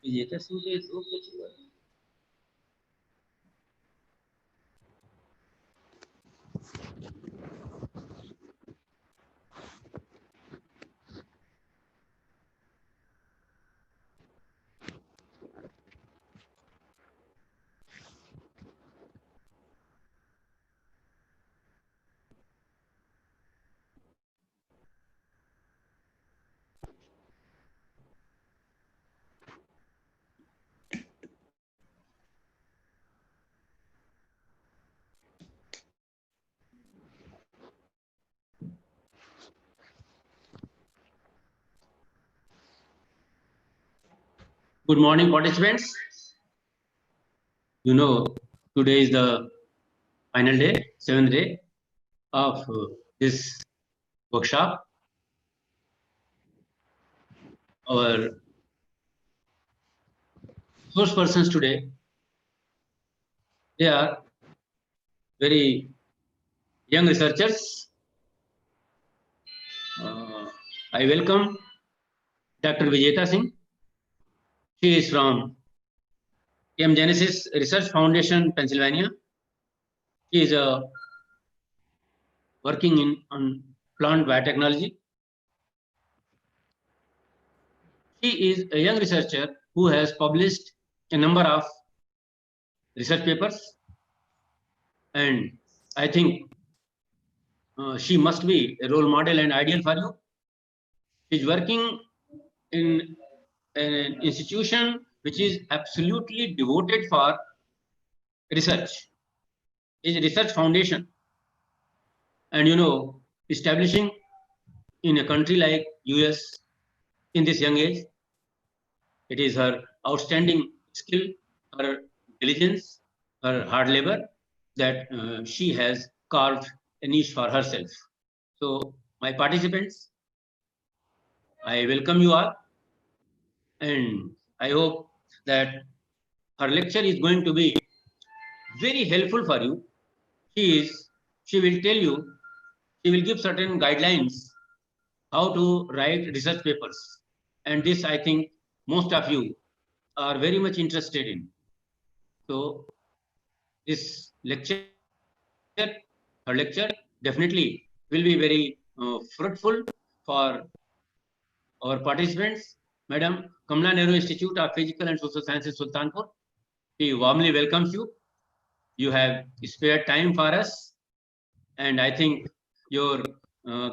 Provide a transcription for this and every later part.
विजेता सिंह के दो कुछ हुआ। Good morning, participants. You know, today is the final day, 7th day of this workshop. Our source persons today, they are very young researchers. I welcome Dr. Vijeta Singh. She is from M Genesis Research Foundation, Pennsylvania. She is working on plant biotechnology. She is a young researcher who has published a number of research papers, and I think she must be a role model and ideal for you. She is working in an institution which is absolutely devoted for research. It is a research foundation, and establishing in a country like US in this young age, it is her outstanding skill, her diligence, her hard labor that she has carved a niche for herself. So, my participants, I welcome you all, and I hope that her lecture is going to be very helpful for you. She will tell you, she will give certain guidelines how to write research papers, and this I think most of you are very much interested in. So this lecture, her lecture definitely will be very fruitful for our participants. Madam Kamla Nehru Institute of Physical and Social Sciences, Sultanpur, she warmly welcomes you. You have spared time for us, and I think your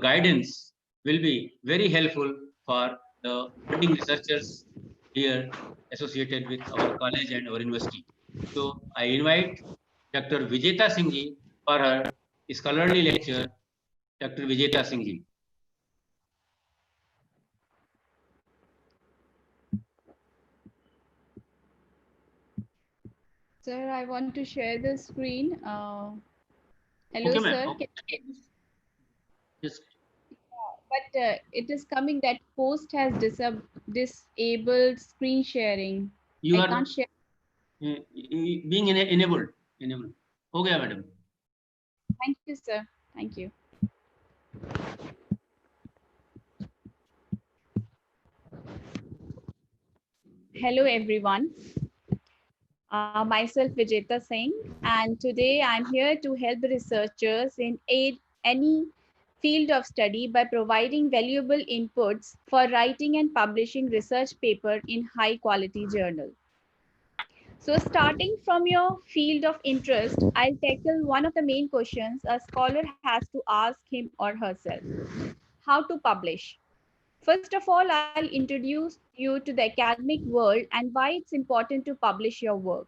guidance will be very helpful for the budding researchers here associated with our college and our university. So I invite Dr. Vijeta Singh ji for her scholarly lecture. Dr. Vijeta Singh ji. Sir, I want to share the screen. Hello, Okay, ma'am. sir. Okay. Just But it is coming that post has disabled screen sharing. you I are can't share. being enabled. Enabled. Okay, madam. Thank you, sir. Thank you. Hello, everyone. Myself Vijeta Singh, and today I'm here to help the researchers in any field of study by providing valuable inputs for writing and publishing research paper in high quality journal. So starting from your field of interest, I'll tackle one of the main questions a scholar has to ask him or herself: how to publish. First of all, I'll introduce you to the academic world and why it's important to publish your work.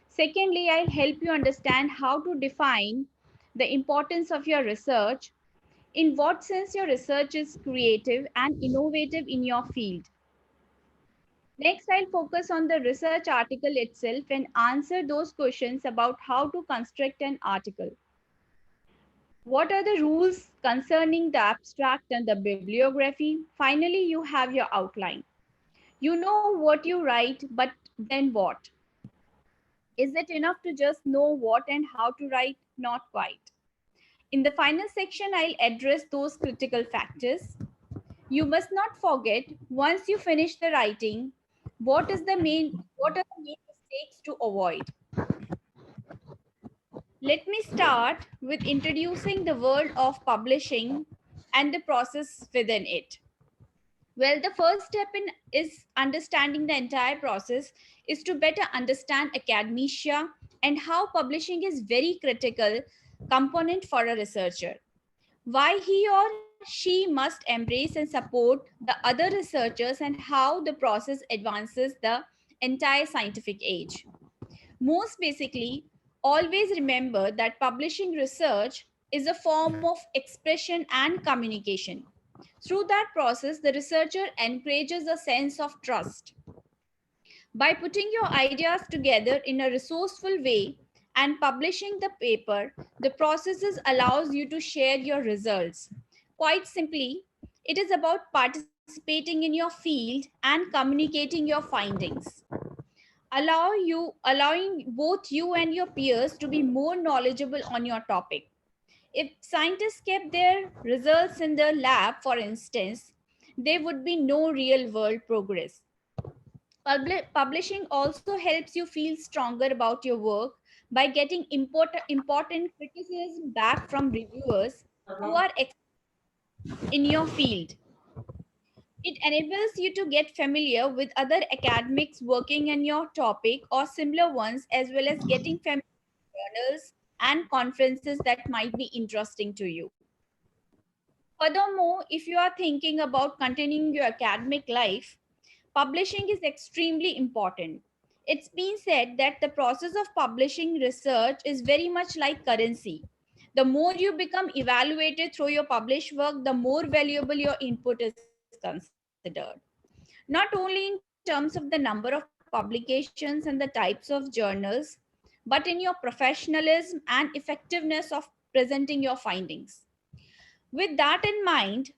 Secondly, I'll help you understand how to define the importance of your research, in what sense your research is creative and innovative in your field. Next, I'll focus on the research article itself and answer those questions about how to construct an article. What are the rules concerning the abstract and the bibliography? Finally, you have your outline. You know what you write, but then what? Is it enough to just know what and how to write? Not quite. In the final section, I'll address those critical factors. You must not forget, once you finish the writing, What are the main mistakes to avoid? Let me start with introducing the world of publishing and the process within it. Well, the first step in is understanding the entire process is to better understand academia and how publishing is very critical component for a researcher. Why he or she must embrace and support the other researchers and how the process advances the entire scientific age. Most basically, always remember that publishing research is a form of expression and communication. Through that process, the researcher encourages a sense of trust. By putting your ideas together in a resourceful way and publishing the paper, the processes allows you to share your results. Quite simply, it is about participating in your field and communicating your findings. Allowing both you and your peers to be more knowledgeable on your topic. If scientists kept their results in the lab, for instance, there would be no real world progress. Publishing also helps you feel stronger about your work by getting important criticism back from reviewers who are in your field. It enables you to get familiar with other academics working in your topic or similar ones, as well as getting familiar with journals and conferences that might be interesting to you. Furthermore, if you are thinking about continuing your academic life, publishing is extremely important. It's been said that the process of publishing research is very much like currency. The more you become evaluated through your published work, the more valuable your input is considered. Not only in terms of the number of publications and the types of journals, but in your professionalism and effectiveness of presenting your findings. With that in mind,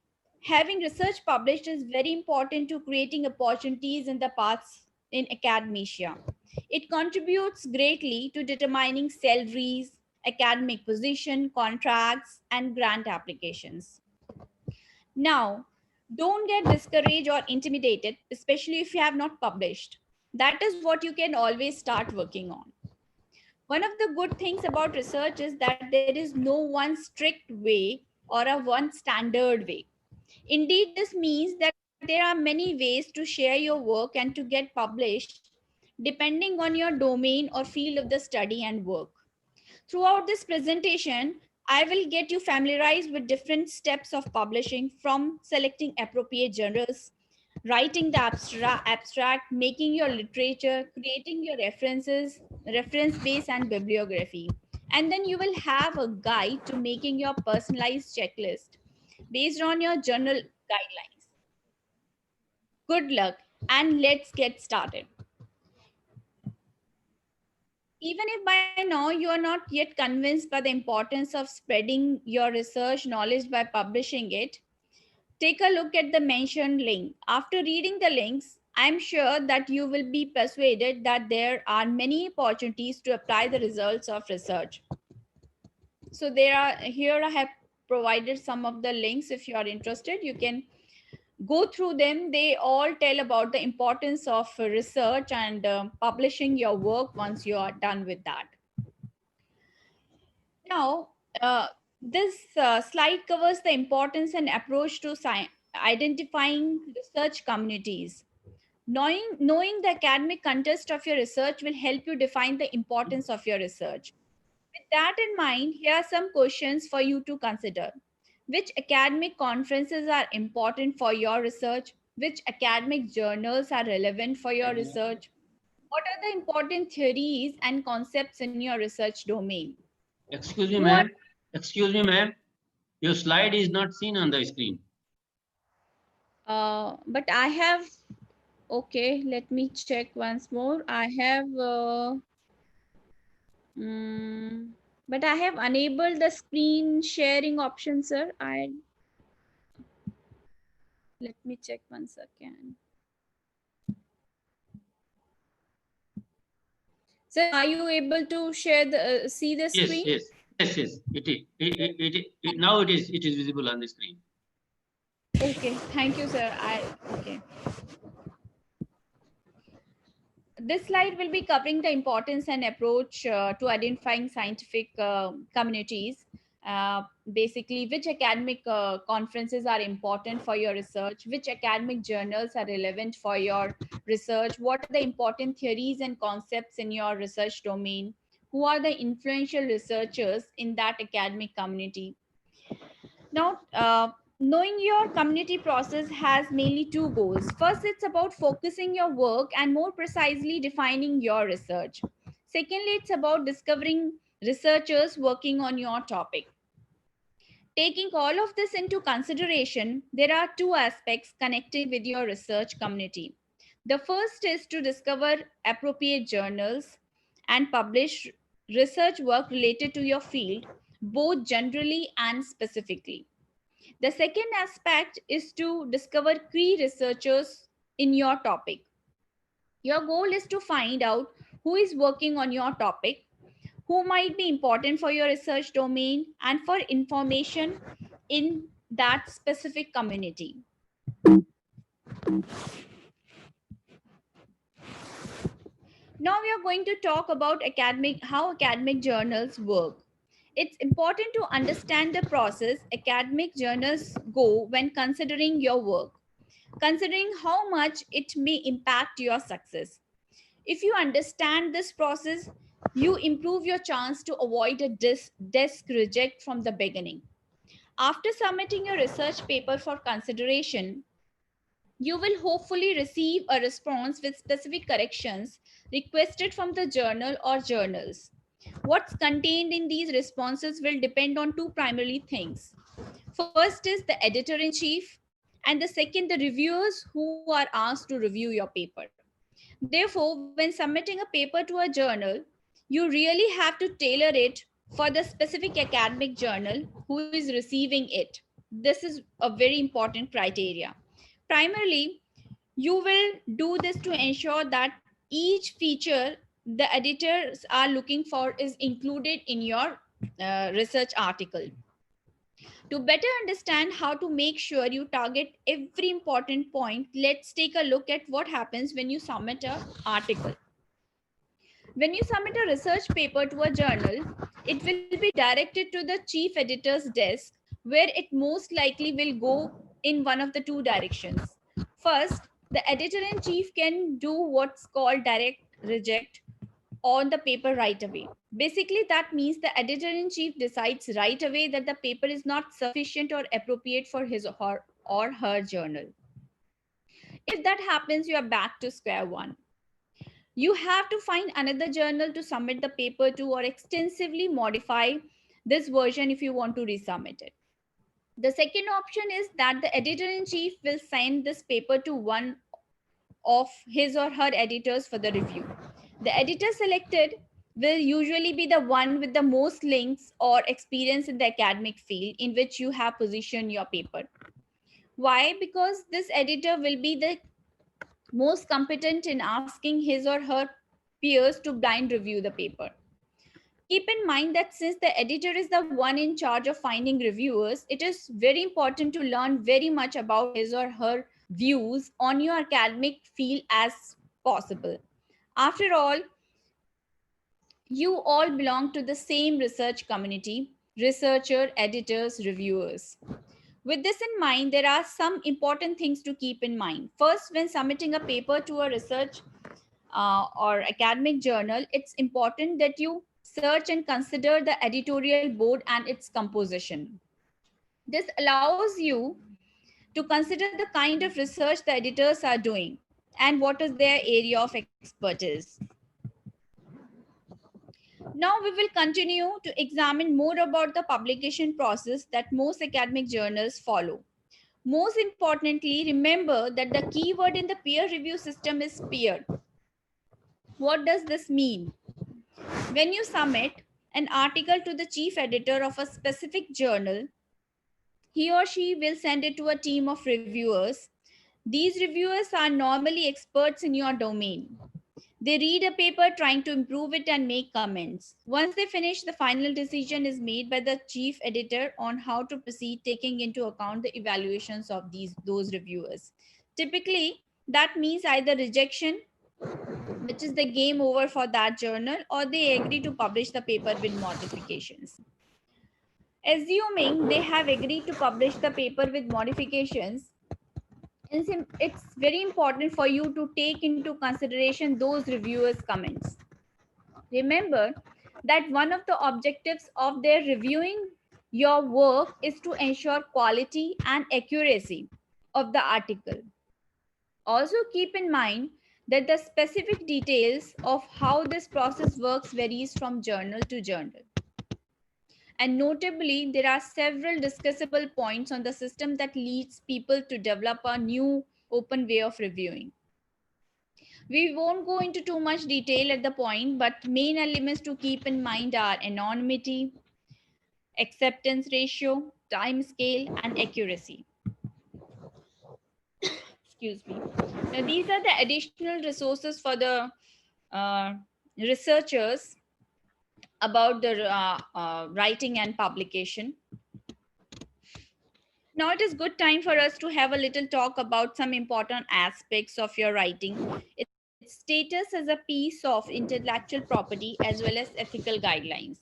having research published is very important to creating opportunities in the paths in academia. It contributes greatly to determining salaries, academic position, contracts, and grant applications. Now, don't get discouraged or intimidated, especially if you have not published. That is what you can always start working on. One of the good things about research is that there is no one strict way or a one standard way. Indeed, this means that there are many ways to share your work and to get published depending on your domain or field of the study and work. Throughout this presentation, I will get you familiarized with different steps of publishing, from selecting appropriate journals, writing the abstract, making your literature, creating your references, reference base and bibliography. And then you will have a guide to making your personalized checklist based on your journal guidelines. Good luck and let's get started. Even if by now you are not yet convinced by the importance of spreading your research knowledge by publishing it, take a look at the mentioned link. After reading the links, I'm sure that you will be persuaded that there are many opportunities to apply the results of research. So here I have provided some of the links. If you are interested, you can go through them. They all tell about the importance of research and publishing your work once you are done with that. Now, this slide covers the importance and approach to identifying research communities. Knowing the academic context of your research will help you define the importance of your research. With that in mind, here are some questions for you to consider. Which academic conferences are important for your research? Which academic journals are relevant for your research? What are the important theories and concepts in your research domain? Excuse me, ma'am. Excuse me, ma'am. Your slide is not seen on the screen. But I have, okay, let me check once more. I have, but I have enabled the screen sharing option, sir. Let me check once again. Sir, are you able to share the see the screen? Yes. It is. Now it is visible on the screen. Okay, thank you, sir. Okay. This slide will be covering the importance and approach to identifying scientific communities. Basically, which academic conferences are important for your research, which academic journals are relevant for your research, what are the important theories and concepts in your research domain, who are the influential researchers in that academic community. Now, knowing your community process has mainly two goals. First, it's about focusing your work and more precisely defining your research. Secondly, it's about discovering researchers working on your topic. Taking all of this into consideration, there are two aspects connecting with your research community. The first is to discover appropriate journals and publish research work related to your field, both generally and specifically. The second aspect is to discover key researchers in your topic. Your goal is to find out who is working on your topic, who might be important for your research domain, and for information in that specific community. Now we are going to talk about how academic journals work. It's important to understand the process academic journals go when considering your work, considering how much it may impact your success. If you understand this process, you improve your chance to avoid a desk reject from the beginning. After submitting your research paper for consideration, you will hopefully receive a response with specific corrections requested from the journal or journals. What's contained in these responses will depend on two primary things. First is the editor in chief, and the second, the reviewers who are asked to review your paper. Therefore, when submitting a paper to a journal, you really have to tailor it for the specific academic journal who is receiving it. This is a very important criteria. Primarily, you will do this to ensure that each feature the editors are looking for is included in your research article. To better understand how to make sure you target every important point, let's take a look at what happens when you submit an article. When you submit a research paper to a journal, it will be directed to the chief editor's desk, where it most likely will go in one of the two directions. First, the editor in chief can do what's called direct reject on the paper right away. Basically, that means the editor in chief decides right away that the paper is not sufficient or appropriate for his or her journal. If that happens, you are back to square one. You have to find another journal to submit the paper to or extensively modify this version if you want to resubmit it. The second option is that the editor in chief will send this paper to one of his or her editors for the review. The editor selected will usually be the one with the most links or experience in the academic field in which you have positioned your paper. Why? Because this editor will be the most competent in asking his or her peers to blind review the paper. Keep in mind that since the editor is the one in charge of finding reviewers, it is very important to learn very much about his or her views on your academic field as possible. After all, you all belong to the same research community: researcher, editors, reviewers. With this in mind, there are some important things to keep in mind. First, when submitting a paper to a research or academic journal, it's important that you search and consider the editorial board and its composition. This allows you to consider the kind of research the editors are doing and what is their area of expertise. Now we will continue to examine more about the publication process that most academic journals follow. Most importantly, remember that the keyword in the peer review system is peer. What does this mean? When you submit an article to the chief editor of a specific journal, he or she will send it to a team of reviewers. These reviewers are normally experts in your domain. They read a paper trying to improve it and make comments. Once they finish, the final decision is made by the chief editor on how to proceed, taking into account the evaluations of those reviewers. Typically, that means either rejection which is the game over for that journal, or they agree to publish the paper with modifications. Assuming they have agreed to publish the paper with modifications, it's very important for you to take into consideration those reviewers' comments. Remember that one of the objectives of their reviewing your work is to ensure quality and accuracy of the article. Also keep in mind that the specific details of how this process works varies from journal to journal. And notably, there are several discussable points on the system that leads people to develop a new open way of reviewing. We won't go into too much detail at the point, but main elements to keep in mind are anonymity, acceptance ratio, time scale, and accuracy. Excuse me. Now, these are the additional resources for the uh, researchers about the writing and publication. Now it is good time for us to have a little talk about some important aspects of your writing, its status as a piece of intellectual property as well as ethical guidelines.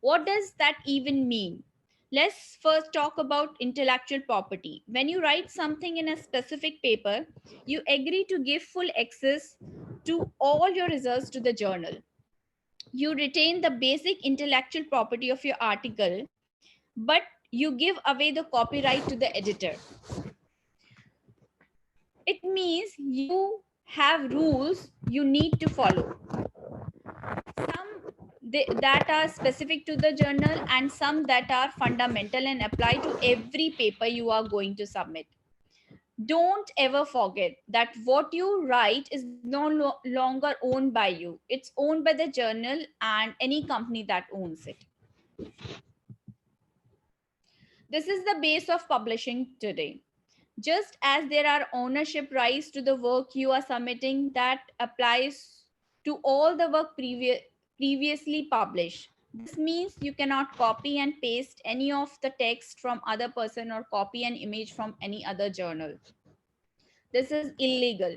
What does that even mean? Let's first talk about intellectual property. When you write something in a specific paper, you agree to give full access to all your results to the journal. You retain the basic intellectual property of your article, but you give away the copyright to the editor. It means you have rules you need to follow. That are specific to the journal and some that are fundamental and apply to every paper you are going to submit. Don't ever forget that what you write is no longer owned by you. It's owned by the journal and any company that owns it. This is the base of publishing today. Just as there are ownership rights to the work you are submitting, that applies to all the work previously published. This means you cannot copy and paste any of the text from other person or copy an image from any other journal. This is illegal,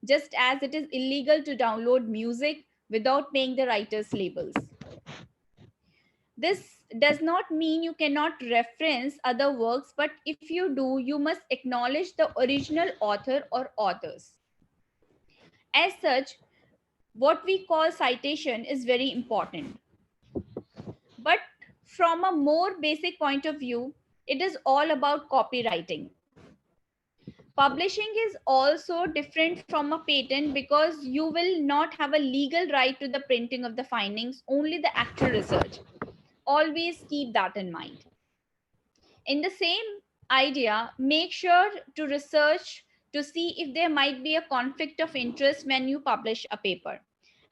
just as it is illegal to download music without paying the writer's labels. This does not mean you cannot reference other works, but if you do, you must acknowledge the original author or authors. As such, what we call citation is very important. But from a more basic point of view, it is all about copywriting. Publishing is also different from a patent because you will not have a legal right to the printing of the findings, only the actual research. Always keep that in mind. In the same idea, make sure to research to see if there might be a conflict of interest when you publish a paper.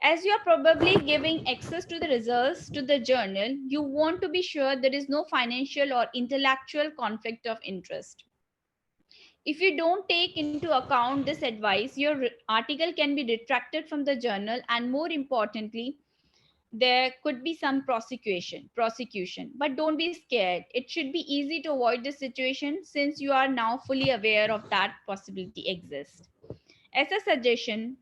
As you are probably giving access to the results to the journal, you want to be sure there is no financial or intellectual conflict of interest. If you don't take into account this advice, your article can be retracted from the journal, and more importantly, there could be some prosecution. But don't be scared. It should be easy to avoid this situation since you are now fully aware of that possibility exists. As a suggestion,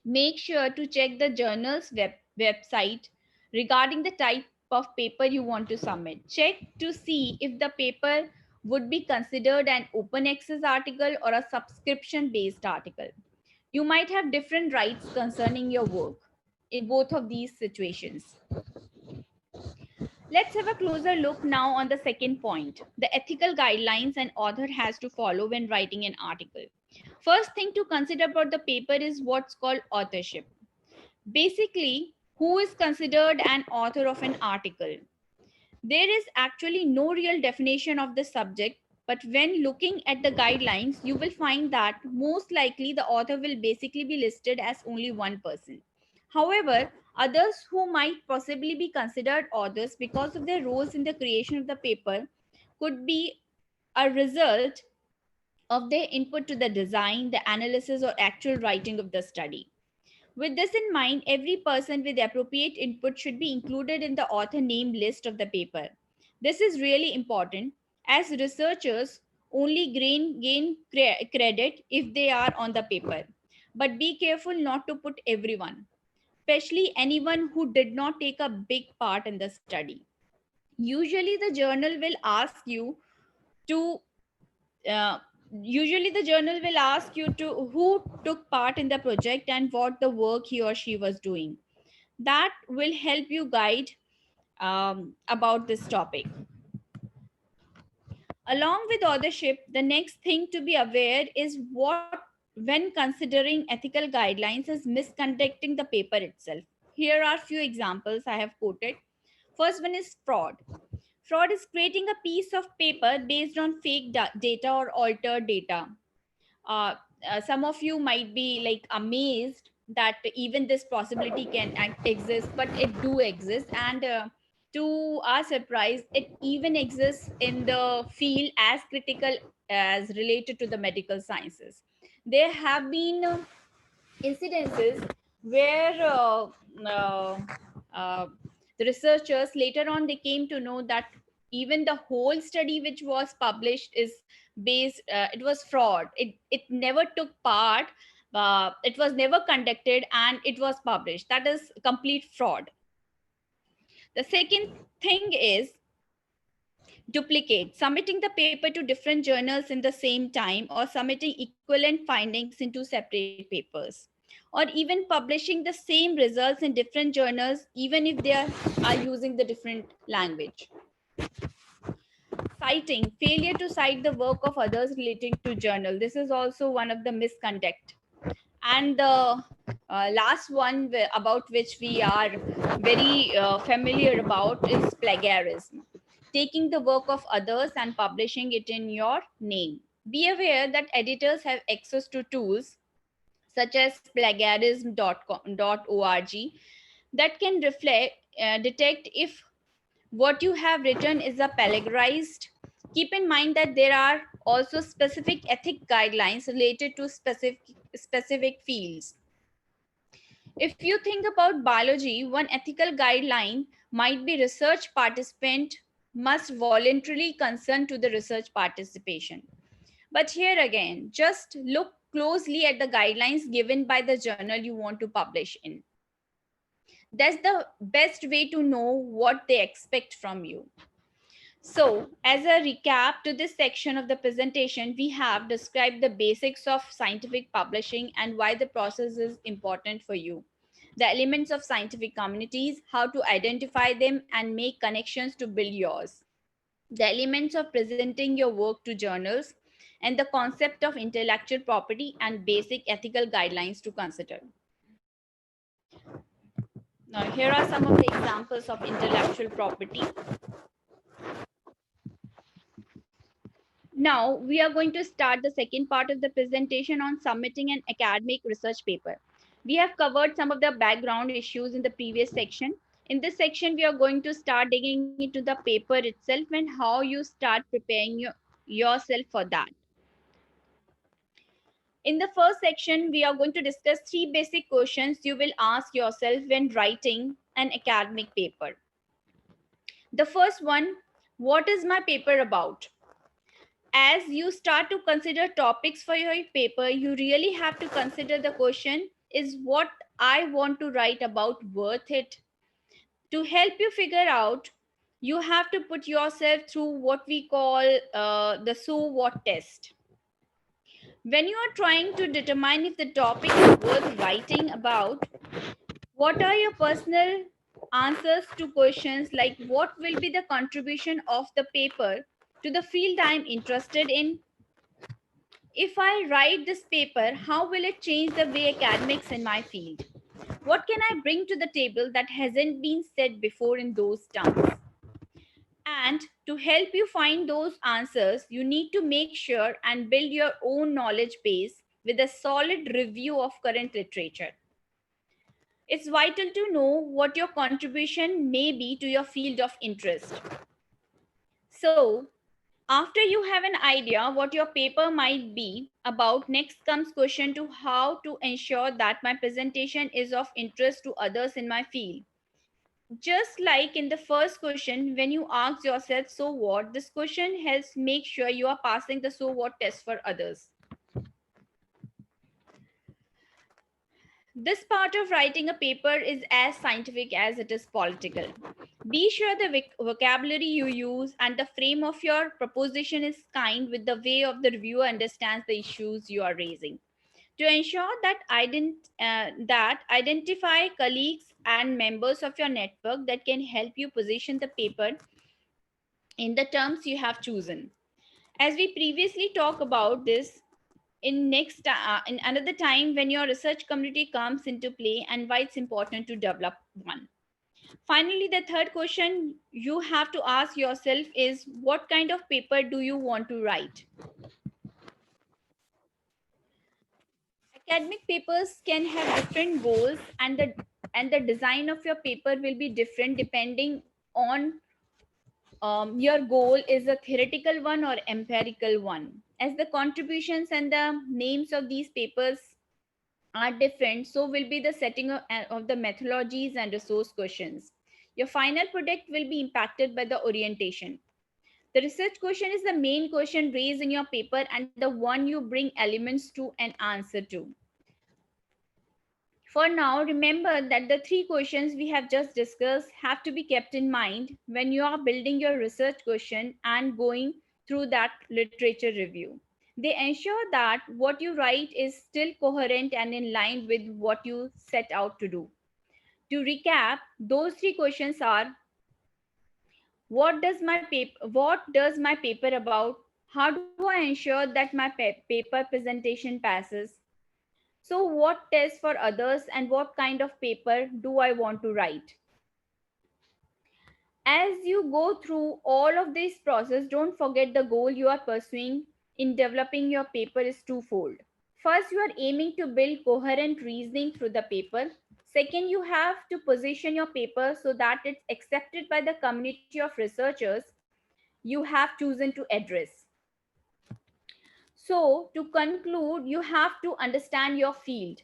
make sure to check the journal's website regarding the type of paper you want to submit. Check to see if the paper would be considered an open access article or a subscription based article. You might have different rights concerning your work in both of these situations. Let's have a closer look now on the second point, the ethical guidelines an author has to follow when writing an article. First thing to consider about the paper is what's called authorship. Basically, who is considered an author of an article? There is actually no real definition of the subject, but when looking at the guidelines, you will find that most likely the author will basically be listed as only one person. However, others who might possibly be considered authors because of their roles in the creation of the paper could be a result of their input to the design, the analysis, or actual writing of the study. With this in mind, every person with appropriate input should be included in the author name list of the paper. This is really important as researchers only gain credit if they are on the paper. but be careful not to put everyone, especially anyone who did not take a big part in the study. Usually, the journal will ask you to uh, usually the journal will ask you to who took part in the project and what the work he or she was doing. That will help you guide about this topic. Along with authorship, the next thing to be aware is what, when considering ethical guidelines, is misconducting the paper itself. Here are few examples I have quoted. First one is fraud. Fraud is creating a piece of paper based on fake data or altered data. uh, some of you might be like amazed that even this possibility can exist, but it do exist. And to our surprise, it even exists in the field as critical as related to the medical sciences. There have been incidences where uh, uh, the researchers later on they came to know that even the whole study which was published is based it was fraud. It never took part, it was never conducted, and it was published. That is complete fraud. The second thing is duplicate, submitting the paper to different journals in the same time, or submitting equivalent findings into separate papers, or even publishing the same results in different journals even if are using the different language. Citing, failure to cite the work of others relating to journal. This is also one of the misconduct. And the last one about which we are very familiar about is plagiarism, taking the work of others and publishing it in your name. Be aware that editors have access to tools such as plagiarism.org that can detect if what you have written is a plagiarized. Keep in mind that there are also specific ethic guidelines related to specific fields. If you think about biology, one ethical guideline might be research participant must voluntarily consent to the research participation. But here again, just look closely at the guidelines given by the journal you want to publish in. That's the best way to know what they expect from you. So, as a recap to this section of the presentation, we have described the basics of scientific publishing and why the process is important for you, the elements of scientific communities, how to identify them and make connections to build yours, the elements of presenting your work to journals, and the concept of intellectual property and basic ethical guidelines to consider. Now, here are some of the examples of intellectual property. Now, we are going to start the second part of the presentation on submitting an academic research paper. We have covered some of the background issues in the previous section. In this section, we are going to start digging into the paper itself and how you start preparing yourself for that. In the first section, we are going to discuss three basic questions you will ask yourself when writing an academic paper. The first one, what is my paper about? As you start to consider topics for your paper, you really have to consider the question, is what I want to write about worth it? To help you figure out, you have to put yourself through what we call the so what test. When you are trying to determine if the topic is worth writing about, what are your personal answers to questions like what will be the contribution of the paper to the field I'm interested in? If I write this paper, how will it change the way academics in my field? What can I bring to the table that hasn't been said before in those terms? And to help you find those answers, you need to make sure and build your own knowledge base with a solid review of current literature. It's vital to know what your contribution may be to your field of interest. So, after you have an idea what your paper might be about, next comes question to how to ensure that my presentation is of interest to others in my field. Just like in the first question, when you ask yourself, so what, this question helps make sure you are passing the so what test for others. This part of writing a paper is as scientific as it is political. Be sure the vocabulary you use and the frame of your proposition is kind with the way of the reviewer understands the issues you are raising. To ensure that identify colleagues and members of your network that can help you position the paper in the terms you have chosen. As we previously talked about this, in another time when your research community comes into play and why it's important to develop one. Finally, the third question you have to ask yourself is, what kind of paper do you want to write? Academic papers can have different goals, and the design of your paper will be different depending on your goal is a theoretical one or empirical one. As the contributions and the names of these papers are different, so will be the setting of the methodologies and resource questions. Your final product will be impacted by the orientation. The research question is the main question raised in your paper and the one you bring elements to and answer to. For now, remember that the three questions we have just discussed have to be kept in mind when you are building your research question and going through that literature review. They ensure that what you write is still coherent and in line with what you set out to do. To recap, those three questions are: what does my paper about? How do I ensure that my paper presentation passes? So, what tests for others and what kind of paper do I want to write? As you go through all of this process, don't forget the goal you are pursuing in developing your paper is twofold. First, you are aiming to build coherent reasoning through the paper. Second, you have to position your paper so that it's accepted by the community of researchers you have chosen to address. So, to conclude, you have to understand your field.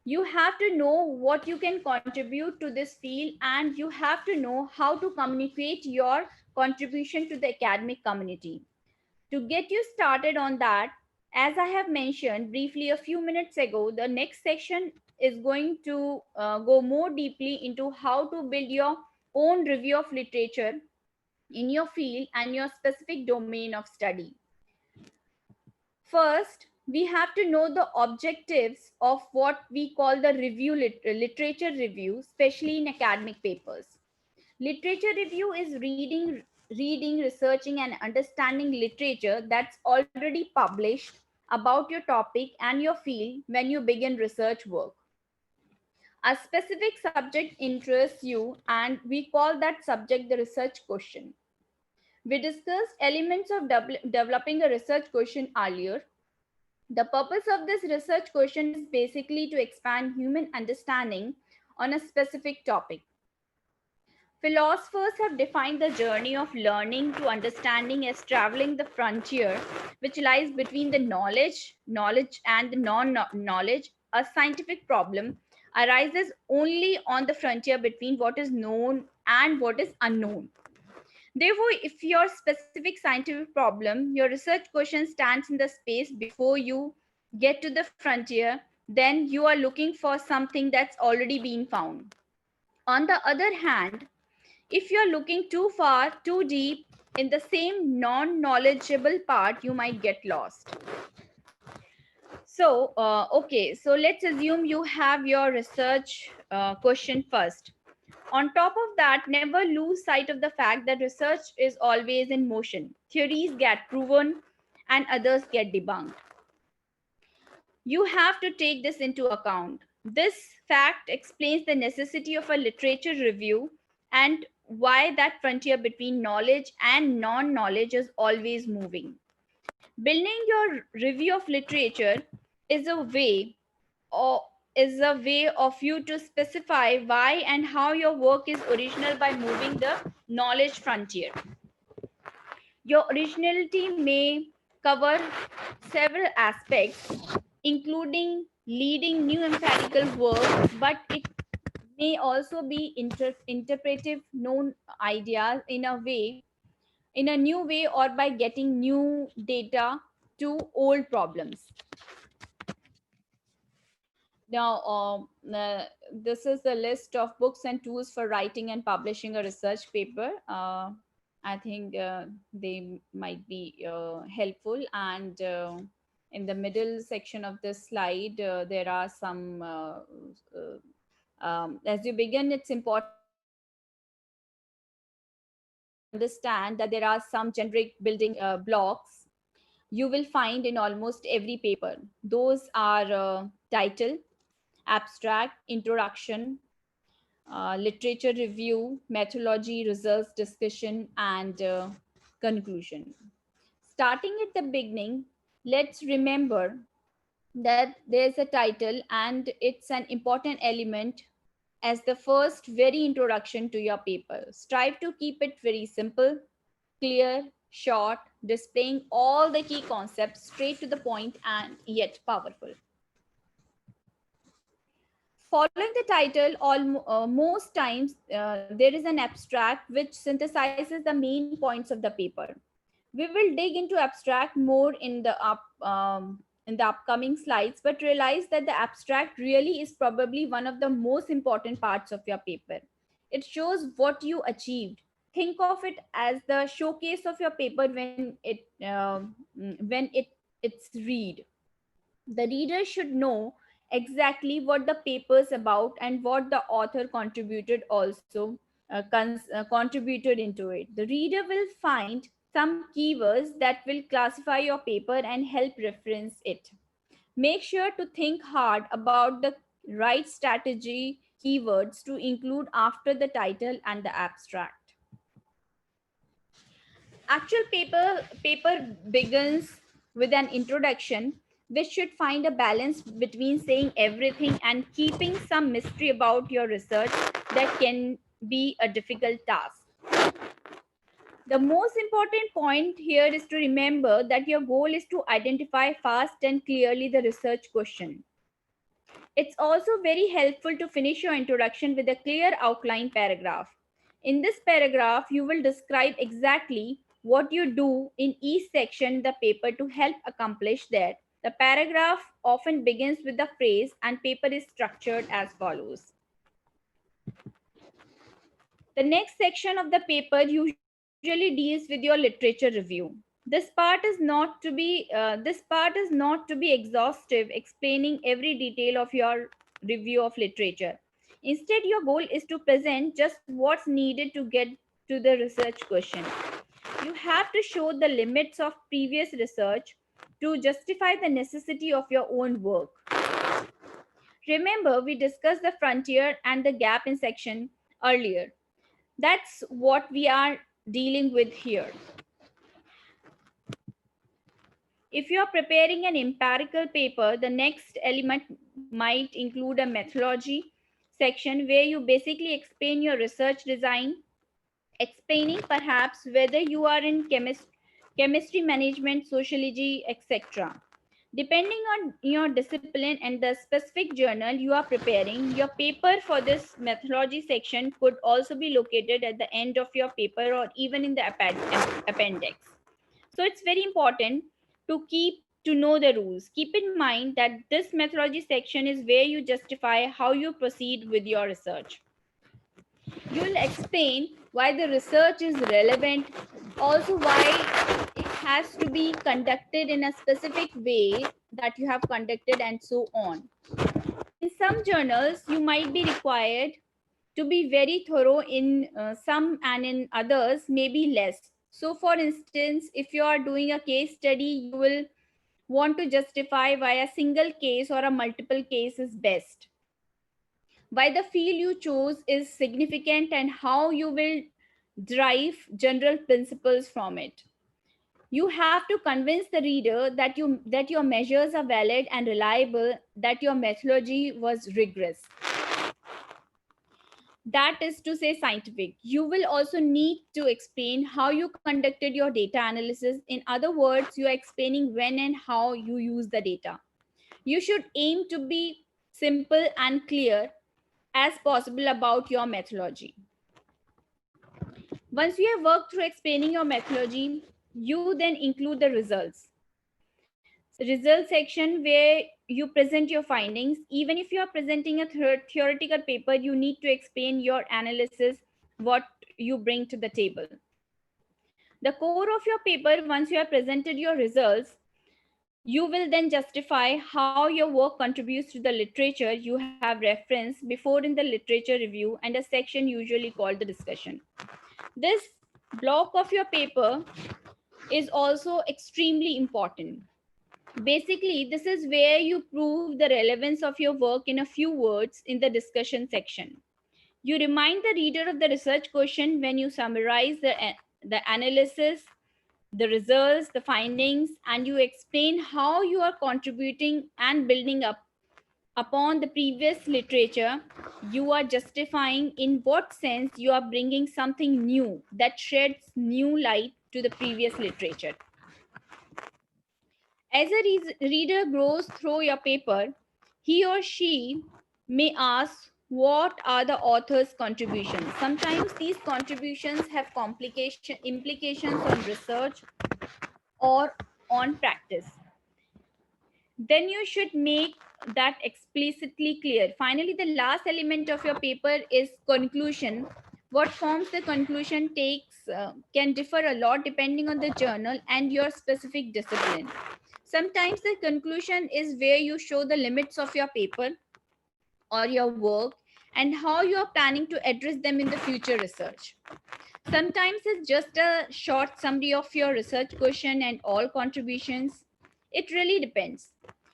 You have to know what you can contribute to this field, and you have to know how to communicate your contribution to the academic community. To get you started on that, as I have mentioned briefly a few minutes ago, the next section is going to go more deeply into how to build your own review of literature in your field and your specific domain of study. First, we have to know the objectives of what we call the literature review, especially in academic papers. Literature review is reading, researching, and understanding literature that's already published about your topic and your field when you begin research work. A specific subject interests you, and we call that subject the research question. We discussed elements of developing a research question earlier. The purpose of this research question is basically to expand human understanding on a specific topic. Philosophers have defined the journey of learning to understanding as traveling the frontier which lies between the knowledge and the non-knowledge. A scientific problem arises only on the frontier between what is known and what is unknown. Therefore, if your specific scientific problem, your research question stands in the space before you get to the frontier, then you are looking for something that's already been found. On the other hand, if you're looking too far, too deep in the same non knowledgeable part, you might get lost. So let's assume you have your research question first. On top of that, never lose sight of the fact that research is always in motion. Theories get proven and others get debunked. You have to take this into account. This fact explains the necessity of a literature review and why that frontier between knowledge and non knowledge is always moving. Building your review of literature is a way or is a way of you to specify why and how your work is original by moving the knowledge frontier. Your originality may cover several aspects, including leading new empirical work, but it may also be interpretive known ideas in a new way, or by getting new data to old problems. Now, this is the list of books and tools for writing and publishing a research paper. I think they might be helpful. And in the middle section of this slide, there are some, as you begin, it's important to understand that there are some generic building blocks you will find in almost every paper. Those are title, abstract, introduction, literature review, methodology, results discussion, and conclusion. Starting at the beginning, let's remember that there's a title and it's an important element as the first very introduction to your paper. Strive to keep it very simple, clear, short, displaying all the key concepts straight to the point and yet powerful. Following the title, most times there is an abstract which synthesizes the main points of the paper. We will dig into abstract more in the upcoming slides, but realize that the abstract really is probably one of the most important parts of your paper. It shows what you achieved. Think of it as the showcase of your paper when it's read. The reader should know exactly what the paper is about and what the author contributed also contributed into it. The reader will find some keywords that will classify your paper and help reference it. Make sure to think hard about the right strategy keywords to include after the title and the abstract. Actual paper begins with an introduction, which should find a balance between saying everything and keeping some mystery about your research that can be a difficult task. The most important point here is to remember that your goal is to identify fast and clearly the research question. It's also very helpful to finish your introduction with a clear outline paragraph. In this paragraph, you will describe exactly what you do in each section of the paper to help accomplish that. The paragraph often begins with the phrase, and paper is structured as follows. The next section of the paper usually deals with your literature review. This part is not to be exhaustive, explaining every detail of your review of literature. Instead, your goal is to present just what's needed to get to the research question. You have to show the limits of previous research to justify the necessity of your own work. Remember, we discussed the frontier and the gap in section earlier. That's what we are dealing with here. If you are preparing an empirical paper, the next element might include a methodology section where you basically explain your research design, explaining perhaps whether you are in chemistry management, sociology, etc. Depending on your discipline and the specific journal you are preparing, your paper for this methodology section could also be located at the end of your paper or even in the appendix. So it's very important to know the rules. Keep in mind that this methodology section is where you justify how you proceed with your research. You'll explain why the research is relevant, also why it has to be conducted in a specific way that you have conducted, and so on. In some journals, you might be required to be very thorough in some, and in others maybe less. So for instance, if you are doing a case study, you will want to justify why a single case or a multiple case is best, why the field you chose is significant, and how you will derive general principles from it. You have to convince the reader that your measures are valid and reliable, that your methodology was rigorous, that is to say scientific. You will also need to explain how you conducted your data analysis. In other words, you are explaining when and how you use the data. You should aim to be simple and clear as possible about your methodology. Once you have worked through explaining your methodology, you then include the results. result section where you present your findings. Even if you are presenting a theoretical paper, you need to explain your analysis, what you bring to the table. The core of your paper, once you have presented your results, you will then justify how your work contributes to the literature you have referenced before in the literature review and a section usually called the discussion. This block of your paper is also extremely important. Basically, this is where you prove the relevance of your work in a few words in the discussion section. You remind the reader of the research question when you summarize the analysis, the results, the findings, and you explain how you are contributing and building up upon the previous literature. You are justifying in what sense you are bringing something new that sheds new light to the previous literature. As a reader grows through your paper, he or she may ask, what are the author's contributions? Sometimes these contributions have implications on research or on practice. Then you should make that explicitly clear. Finally, the last element of your paper is conclusion. What forms the conclusion takes can differ a lot depending on the journal and your specific discipline. Sometimes the conclusion is where you show the limits of your paper or your work and how you are planning to address them in the future research. Sometimes it's just a short summary of your research question and all contributions. It really depends.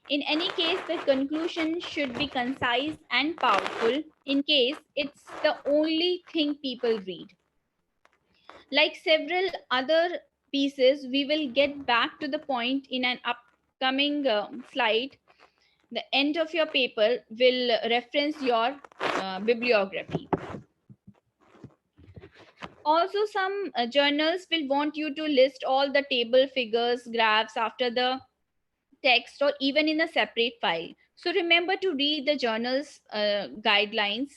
In any case, the conclusion should be concise and powerful in case it's the only thing people read. Like several other pieces, we will get back to the point in an upcoming slide. The end of your paper will reference your bibliography. Also, some journals will want you to list all the table figures, graphs after the text or even in a separate file. So remember to read the journal's guidelines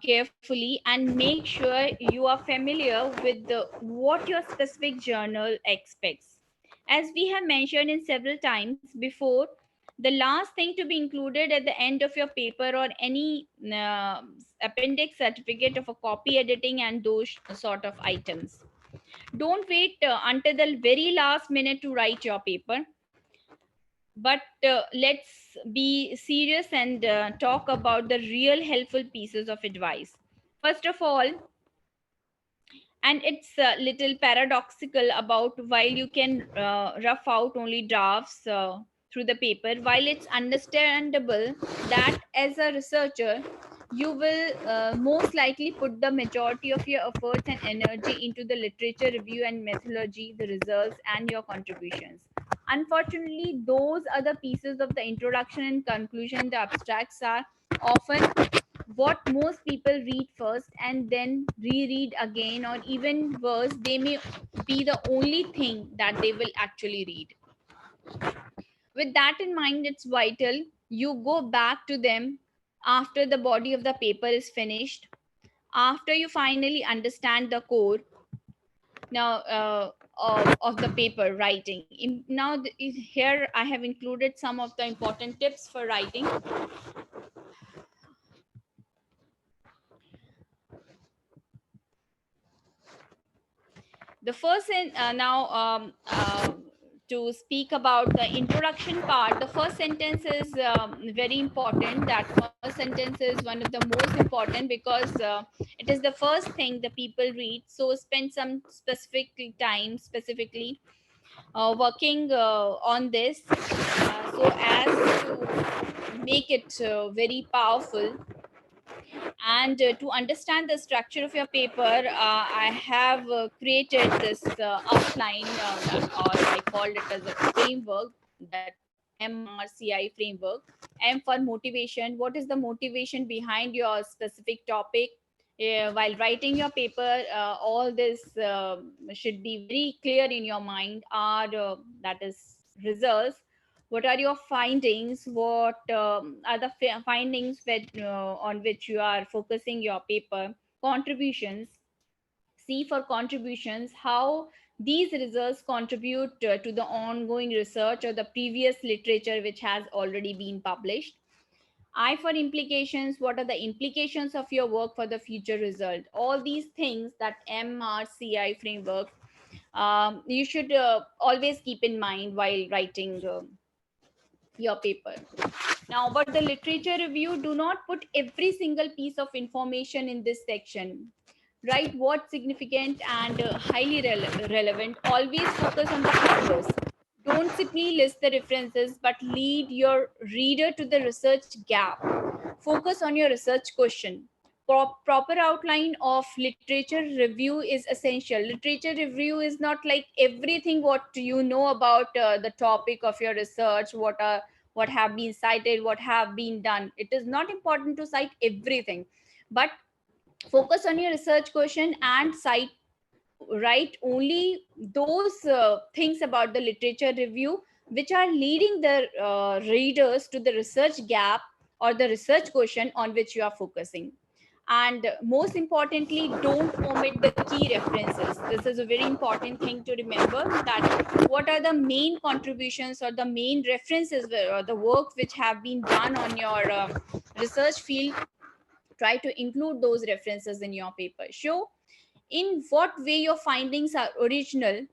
carefully and make sure you are familiar with what your specific journal expects. As we have mentioned in several times before, the last thing to be included at the end of your paper or any appendix certificate of a copy editing and those sort of items. Don't wait until the very last minute to write your paper, but let's be serious and talk about the real helpful pieces of advice. First of all, and it's a little paradoxical about while you can rough out only drafts through the paper, while it's understandable that as a researcher you will most likely put the majority of your efforts and energy into the literature review and methodology, the results and your contributions. Unfortunately, those other pieces of the introduction and conclusion, the abstracts, are often what most people read first and then reread again, or even worse, they may be the only thing that they will actually read. With that in mind, it's vital you go back to them after the body of the paper is finished, after you finally understand the core now of the paper writing. Here I have included some of the important tips for writing. The first now to speak about the introduction part, the first sentence is very important. That first sentence is one of the most important because it is the first thing the people read. So spend some specific time specifically working on this so as to make it very powerful. And to understand the structure of your paper, I have created this outline, or I called it as a framework, that MRCI framework. M for motivation. What is the motivation behind your specific topic? While writing your paper, all this should be very clear in your mind. Are that is results, what are your findings, what are the findings on which you are focusing your paper. Contributions, C for contributions, how These results contribute to the ongoing research or the previous literature which has already been published. I for implications, what are the implications of your work for the future result? All these things that MRCI framework, you should always keep in mind while writing your paper. Now, about the literature review, do not put every single piece of information in this section. Write what's significant and highly relevant. Always focus on the keywords. Don't simply list the references, but lead your reader to the research gap. Focus on your research question. Proper outline of literature review is essential. Literature review is not like everything what you know about the topic of your research, what have been cited, what have been done. It is not important to cite everything, but focus on your research question and cite, write only those things about the literature review which are leading the readers to the research gap or the research question on which you are focusing. And most importantly, don't omit the key references. This is a very important thing to remember, that what are the main contributions or the main references or the work which have been done on your research field. Try to include those references in your paper. Show in what way your findings are original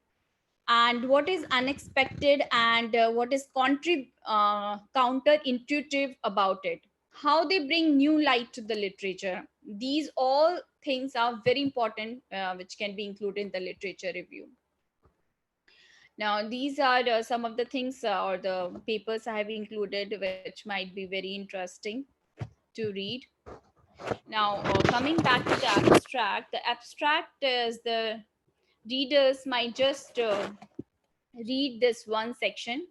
and what is unexpected and what is counterintuitive about it, how they bring new light to the literature. These all things are very important, which can be included in the literature review. Now, these are some of the things or the papers I have included, which might be very interesting to read. Now, coming back to the abstract is the readers might just read this one section.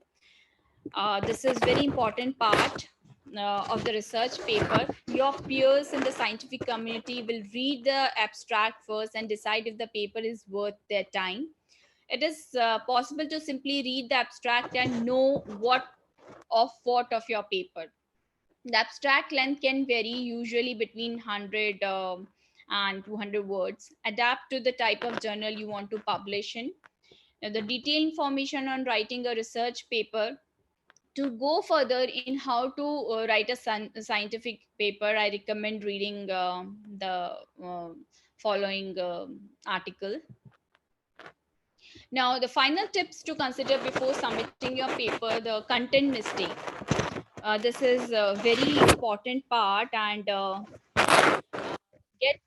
This is very important part of the research paper. Your peers in the scientific community will read the abstract first and decide if the paper is worth their time. It is possible to simply read the abstract and know what of your paper. The abstract length can vary, usually between 100 and 200 words. Adapt to the type of journal you want to publish in. Now, the detailed information on writing a research paper. To go further in how to write a scientific paper, I recommend reading the following article. Now, the final tips to consider before submitting your paper: the content mistake. This is a very important part, and get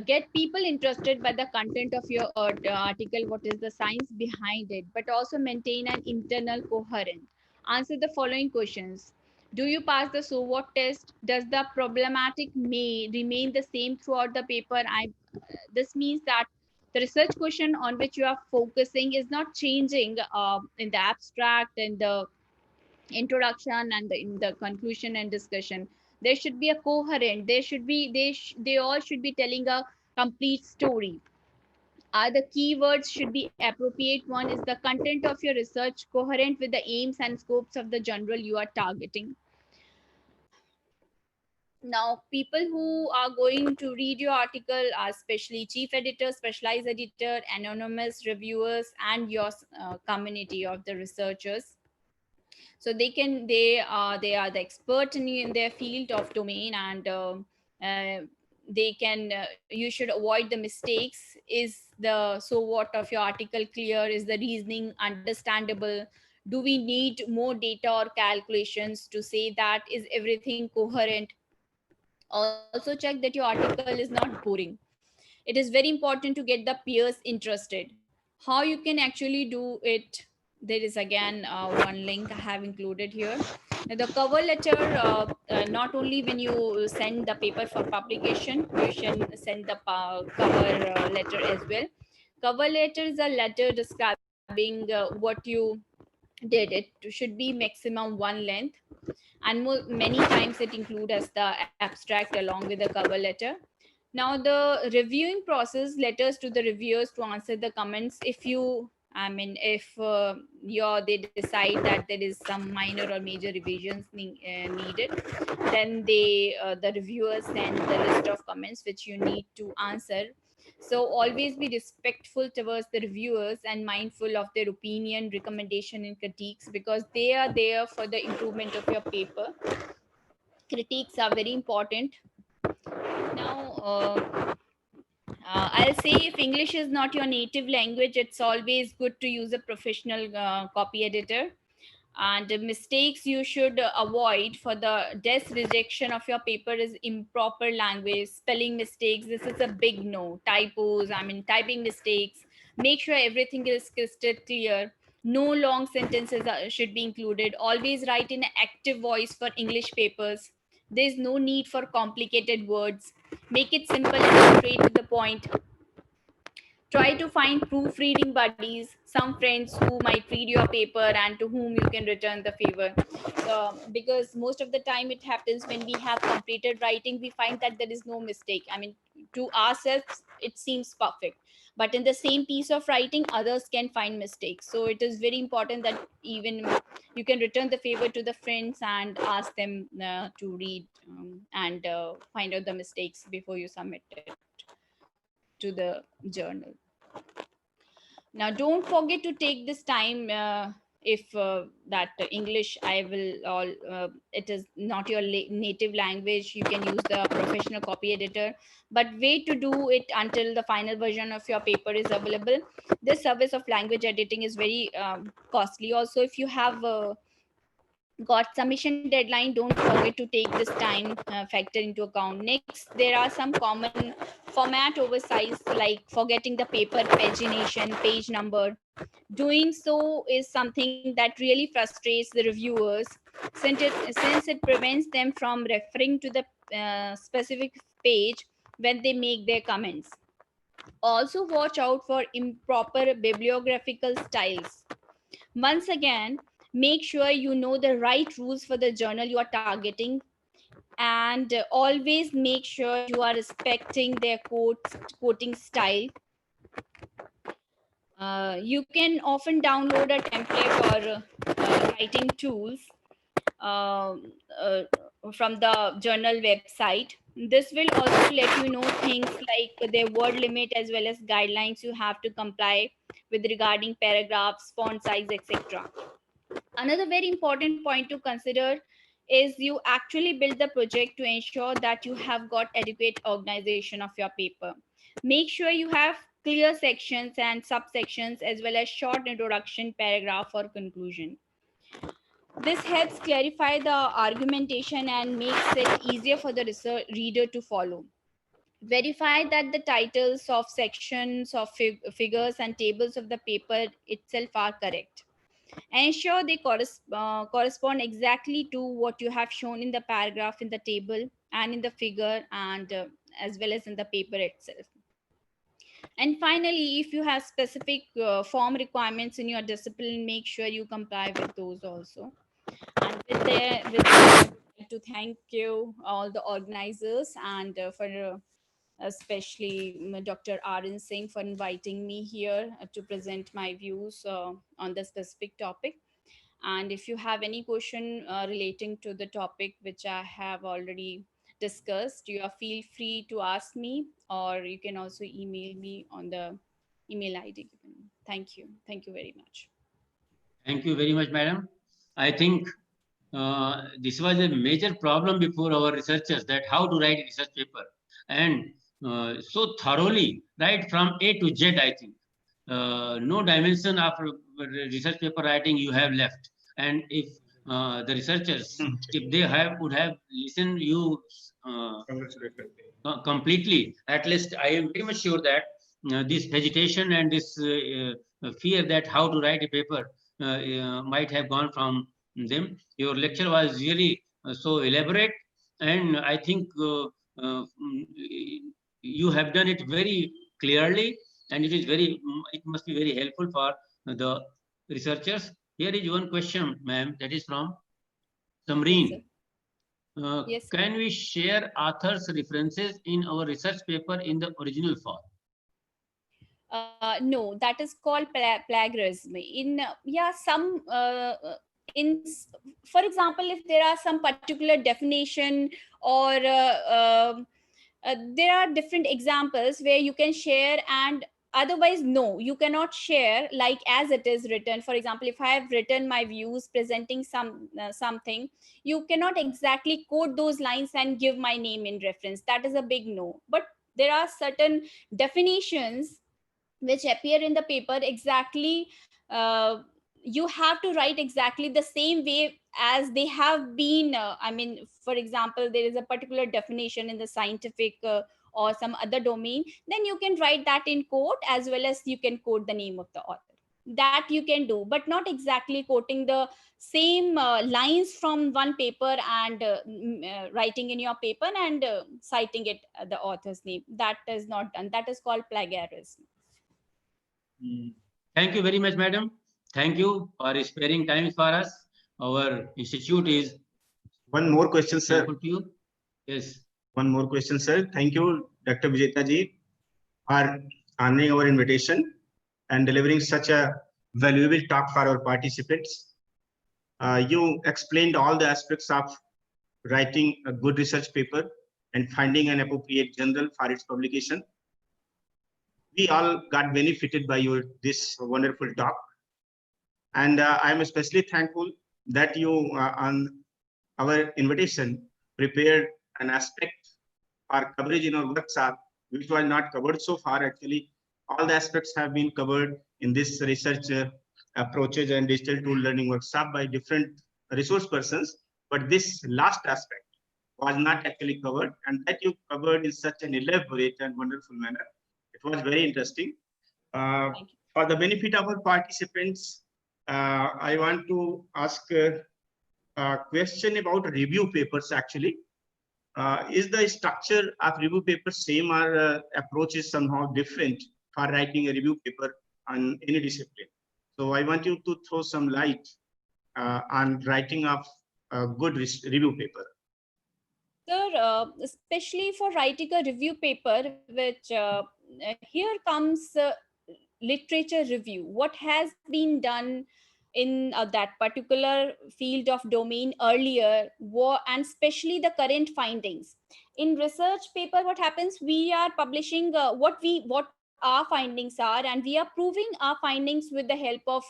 get people interested by the content of your article, what is the science behind it, but also maintain an internal coherence. Answer the following questions: do you pass the SWOT test? Does the problematic may remain the same throughout the paper? This means that the research question on which you are focusing is not changing in the abstract and the introduction and in the conclusion and discussion. There should be a coherent, there should be they all should be telling a complete story. The keywords should be appropriate. One is the content of your research coherent with the aims and scopes of the journal you are targeting. Now, people who are going to read your article are especially chief editor, specialized editor, anonymous reviewers, and your community of the researchers. So they are the expert in their field of domain, and they can you should avoid the mistakes. Is the so what of your article clear? Is the reasoning understandable? Do we need more data or calculations to say that? Is everything coherent? Also check that your article is not boring. It is very important to get the peers interested. How you can actually do it, there is again one link I have included here. Now, the cover letter, not only when you send the paper for publication, you should send the cover letter as well. Cover letter is a letter describing what you did. It should be maximum one length, and many times it include as the abstract along with the cover letter. Now, the reviewing process: letters to the reviewers to answer the comments. If you, I mean, if they decide that there is some minor or major revisions needed, then the reviewers send the list of comments which you need to answer. So always be respectful towards the reviewers and mindful of their opinion, recommendation, and critiques, because they are there for the improvement of your paper. Critiques are very important. Now, I'll say, if English is not your native language, it's always good to use a professional copy editor. And the mistakes you should avoid for the desk rejection of your paper is improper language, spelling mistakes. This is a big no. Typos, I mean, typing mistakes. Make sure everything is crystal clear. No long sentences should be included. Always write in an active voice for English papers. There's no need for complicated words. Make it simple and straight to the point. Try to find proofreading buddies, some friends who might read your paper and to whom you can return the favor. Because most of the time it happens when we have completed writing, we find that there is no mistake. I mean, to ourselves it seems perfect, but in the same piece of writing others can find mistakes. So it is very important that even you can return the favor to the friends and ask them to read and find out the mistakes before you submit it to the journal. Now don't forget to take this time, if that English I will all it is not your native language, you can use the professional copy editor, but wait to do it until the final version of your paper is available. This service of language editing is very costly. Also, if you have got submission deadline, don't forget to take this time factor into account. Next, there are some common format oversights, like forgetting the paper pagination, page number. Doing so is something that really frustrates the reviewers, since it prevents them from referring to the specific page when they make their comments. Also, watch out for improper bibliographical styles. Once again, make sure you know the right rules for the journal you are targeting, and always make sure you are respecting their quoting style. You can often download a template or writing tools um, uh, from the journal website. This will also let you know things like their word limit as well as guidelines you have to comply with regarding paragraphs, font size, etc. Another very important point to consider is you actually build the project to ensure that you have got adequate organization of your paper. Make sure you have clear sections and subsections as well as short introduction, paragraph, or conclusion. This helps clarify the argumentation and makes it easier for the reader to follow. Verify that the titles of sections of figures and tables of the paper itself are correct. Ensure they correspond exactly to what you have shown in the paragraph, in the table, and in the figure, and as well as in the paper itself. And finally, if you have specific form requirements in your discipline, make sure you comply with those also. And I'd like to thank you all the organizers, and for especially Dr. Arun Singh for inviting me here to present my views on the specific topic. And if you have any question relating to the topic which I have already discussed, you are feel free to ask me, or you can also email me on the email ID given. Thank you. Thank you very much. Thank you very much, madam. I think this was a major problem before our researchers, that how to write a research paper, and so thoroughly, right from A to Z. I think no dimension of research paper writing you have left. And if the researchers, if they have would have listened you completely, at least I am very much sure that this hesitation and this fear that how to write a paper might have gone from them. Your lecture was really so elaborate, and I think you have done it very clearly, and it must be very helpful for the researchers. Here is one question, ma'am, that is from Yes, sir. Samreen. Yes. Can we share authors' references in our research paper in the original form? No, that is called plagiarism. In yeah, some for example, if there are some particular definition or there are different examples where you can share, and otherwise no, you cannot share like as it is written. For example, if I have written my views presenting something, you cannot exactly quote those lines and give my name in reference. That is a big no. But there are certain definitions which appear in the paper exactly. You have to write exactly the same way as they have been. I mean, for example, there is a particular definition in the scientific or some other domain, then you can write that in quote as well as you can quote the name of the author. That you can do, but not exactly quoting the same lines from one paper and writing in your paper and citing it the author's name. That is not done. That is called plagiarism. Thank you very much, madam. Thank you for sparing time for us. Our institute is One more question, sir. thankful to you. Yes. One more question, sir. Thank you, Dr. Vijeta ji, for honoring our invitation and delivering such a valuable talk for our participants. You explained all the aspects of writing a good research paper and finding an appropriate journal for its publication. We all got benefited by this wonderful talk. And I'm especially thankful that you, on our invitation, prepared an aspect or coverage in our workshop, which was not covered so far. Actually, all the aspects have been covered in this research approaches and digital tool learning workshop by different resource persons. But this last aspect was not actually covered, and that you covered in such an elaborate and wonderful manner. It was very interesting. For the benefit of our participants, I want to ask a question about review papers actually. Is the structure of review paper same or approach is somehow different for writing a review paper on any discipline? So I want you to throw some light on writing of a good review paper. Sir, especially for writing a review paper, which here comes literature review. What has been done in that particular field of domain earlier, and especially the current findings. In research paper, what happens? We are publishing what our findings are, and we are proving our findings with the help of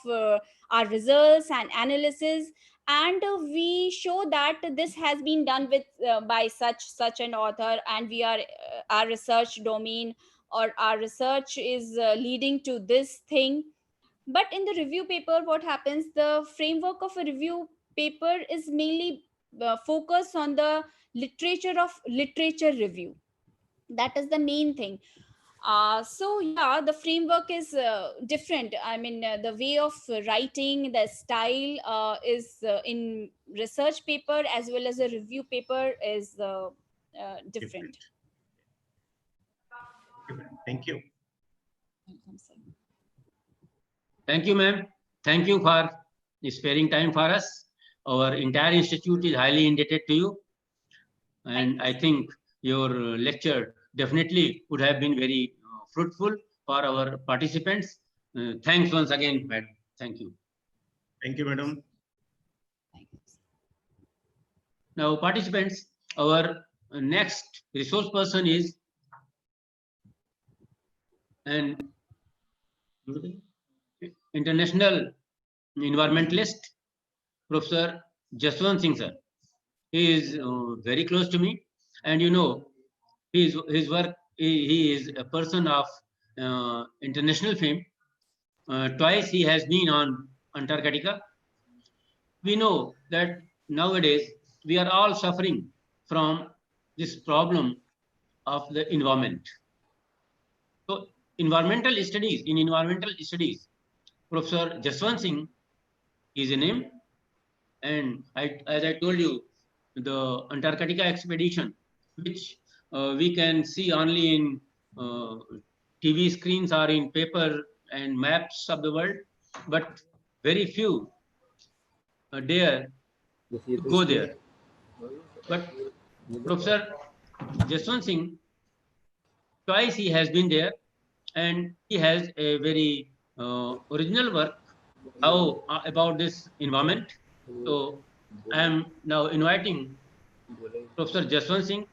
our results and analysis, and we show that this has been done with by such an author, and we are our research domain or our research is leading to this thing. But in the review paper, what happens? The framework of a review paper is mainly focused on the literature review. That is the main thing. So yeah, the framework is different. I mean, the way of writing, the style is in research paper as well as a review paper is different. Thank you. Thank you, ma'am. Thank you for sparing time for us. Our entire institute is highly indebted to you. And I think your lecture definitely would have been very fruitful for our participants. Thanks once again, madam. Thank you. Thank you, madam. Now, participants, our next resource person is an international environmentalist, Professor Jaswant Singh sir. He is very close to me, and you know, his work. He is a person of international fame. Twice he has been on Antarctica. We know that nowadays we are all suffering from this problem of the environment. So, in environmental studies, Professor Jaswant Singh is a name, and as I told you, the Antarctica expedition, which we can see only in TV screens or in paper and maps of the world, but very few dare to go there. But Professor Jaswant Singh, twice he has been there, and he has a very original work about this environment. So I am now inviting Professor Jaswant Singh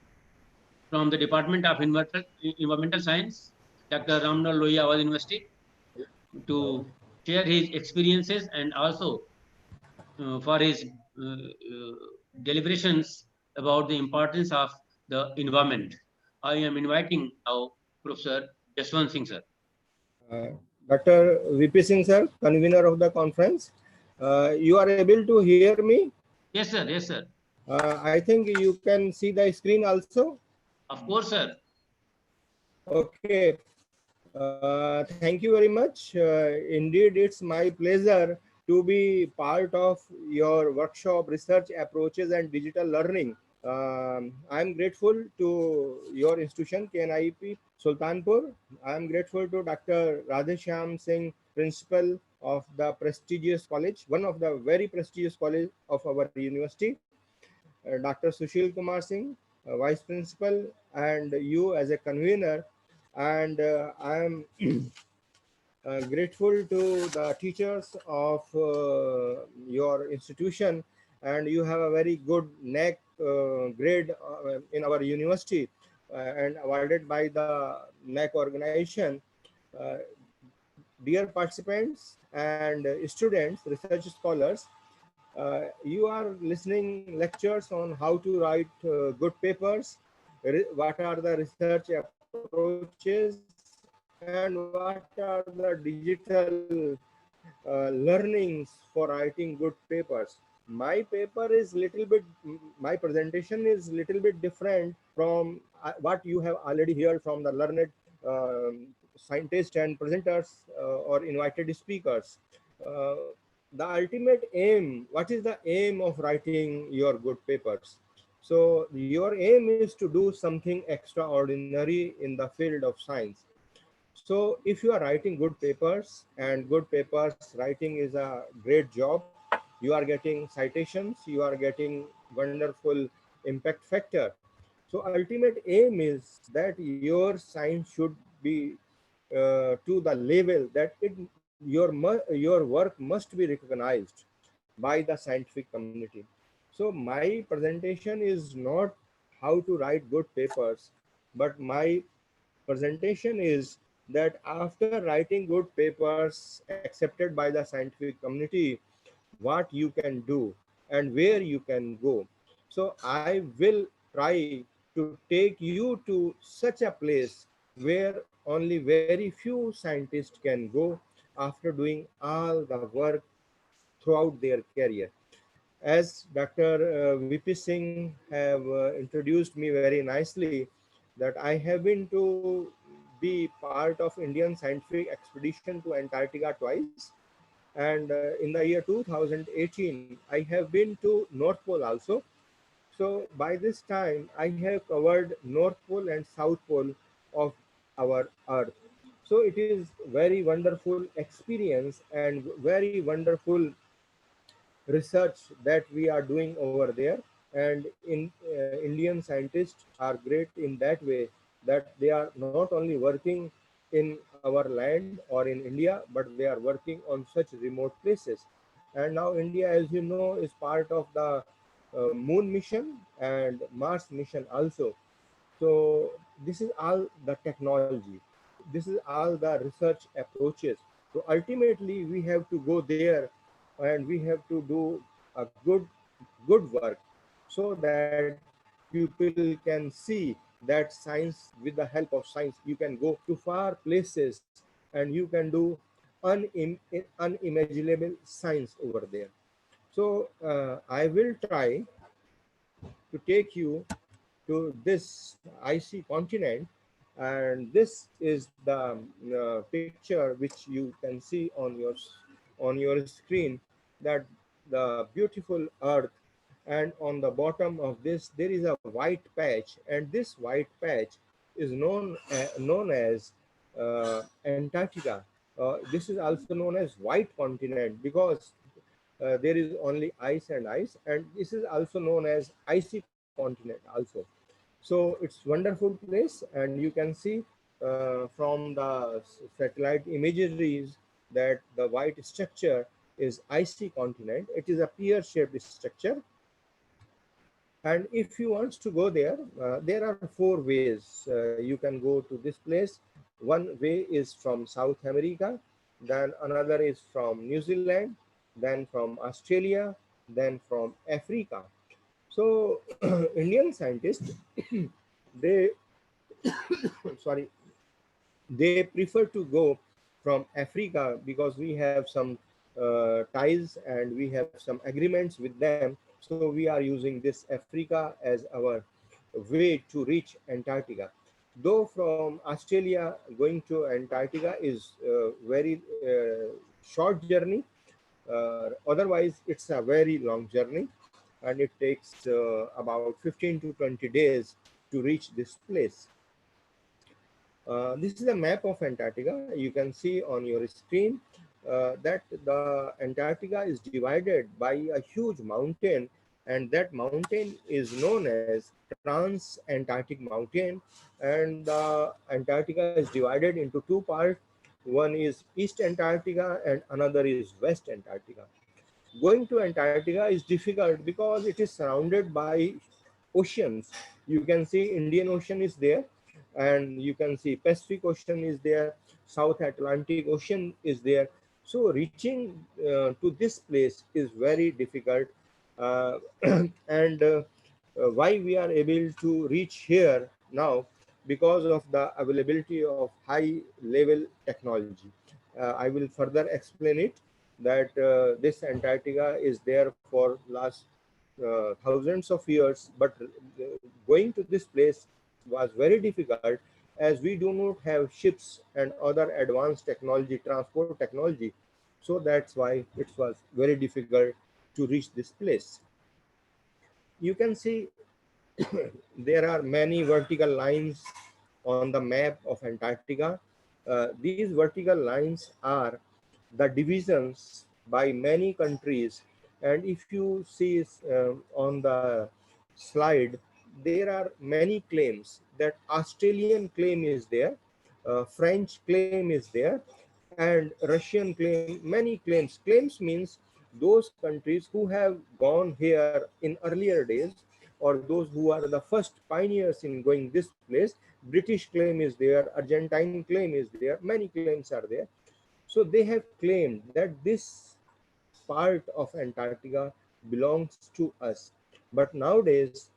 from the Department of Environmental Science, Dr. Ramnath Lohia, Awadh University, to share his experiences and also for his deliberations about the importance of the environment. I am inviting now Professor Jaswant Singh, sir. Uh, Dr. VP Singh, sir, convener of the conference. You are able to hear me? Yes, sir. Yes, sir. I think you can see the screen also. Of course, sir. Okay. Thank you very much. Indeed, it's my pleasure to be part of your workshop, research approaches and digital learning. I'm grateful to your institution, KNIP Sultanpur. I'm grateful to Dr. Radheshyam Singh, principal of the prestigious college, one of the very prestigious college of our university. Dr. Sushil Kumar Singh, vice principal, and you as a convener. And I am grateful to the teachers of your institution, and you have a very good NAC grade in our university and awarded by the NAC organization. Uh, Dear participants and students, research scholars, you are listening lectures on how to write good papers, what are the research approaches, and what are the digital learnings for writing good papers. My paper is little bit, my presentation is little bit different from what you have already heard from the learned scientists and presenters or invited speakers. Uh, the ultimate aim, what is the aim of writing your good papers? So your aim is to do something extraordinary in the field of science. So if you are writing good papers, and good papers writing is a great job, you are getting citations, you are getting wonderful impact factor. So ultimate aim is that your science should be to the level that your work must be recognized by the scientific community. So my presentation is not how to write good papers, but my presentation is that after writing good papers accepted by the scientific community, what you can do and where you can go. So I will try to take you to such a place where only very few scientists can go after doing all the work throughout their career. As Dr. VP Singh have introduced me very nicely, that I have been to be part of Indian scientific expedition to Antarctica twice. And in the year 2018, I have been to North Pole also. So by this time, I have covered North Pole and South Pole of our Earth. So it is very wonderful experience and very wonderful research that we are doing over there. And Indian scientists are great in that way, that they are not only working in our land or in India, but they are working on such remote places. And now India, as you know, is part of the moon mission and Mars mission also. So this is all the technology. This is all the research approaches. So ultimately, we have to go there, and we have to do a good work, so that people can see that science, with the help of science, you can go to far places and you can do unimaginable science over there. So I will try to take you to this icy continent, and this is the picture which you can see on your screen, that the beautiful earth, and on the bottom of this there is a white patch, and this white patch is known as Antarctica. This is also known as white continent because there is only ice and ice, and this is also known as icy continent also. So it's wonderful place, and you can see from the satellite imageries that the white structure is icy continent. It is a pear-shaped structure. And if you want to go there, there are four ways you can go to this place. One way is from South America, then another is from New Zealand, then from Australia, then from Africa. So Indian scientists, they sorry, they prefer to go from Africa because we have some ties and we have some agreements with them. So we are using this Africa as our way to reach Antarctica. Though from Australia going to Antarctica is very short journey, otherwise it's a very long journey, and it takes about 15 to 20 days to reach this place. This is a map of Antarctica. You can see on your screen that the Antarctica is divided by a huge mountain, and that mountain is known as Trans-Antarctic Mountain. And the Antarctica is divided into two parts. One is East Antarctica and another is West Antarctica. Going to Antarctica is difficult because it is surrounded by oceans. You can see Indian Ocean is there, and you can see Pacific Ocean is there, South Atlantic Ocean is there. So reaching to this place is very difficult. uh, and why we are able to reach here now? Because of the availability of high level technology. I will further explain it, that this Antarctica is there for last thousands of years, but going to this place was very difficult, as we do not have ships and other advanced technology, transport technology. So that's why it was very difficult to reach this place. You can see there are many vertical lines on the map of Antarctica. These vertical lines are the divisions by many countries. And if you see on the slide, there are many claims. That Australian claim is there, French claim is there, and Russian claim, many claims. Claims means those countries who have gone here in earlier days, or those who are the first pioneers in going this place. British claim is there, Argentine claim is there, many claims are there. So they have claimed that this part of Antarctica belongs to us. But nowadays,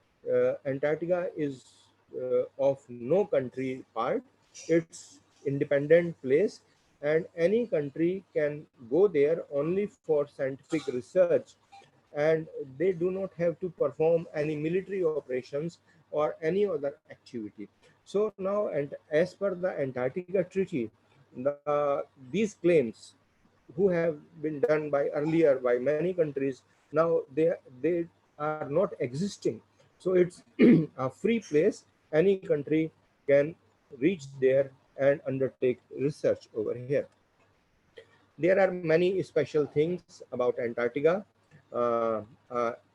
Antarctica is of no country part. It's independent place, and any country can go there only for scientific research, and they do not have to perform any military operations or any other activity. So now, and as per the Antarctica Treaty, these claims who have been done by earlier by many countries, now they are not existing. So it's a free place. Any country can reach there and undertake research over here. There are many special things about Antarctica.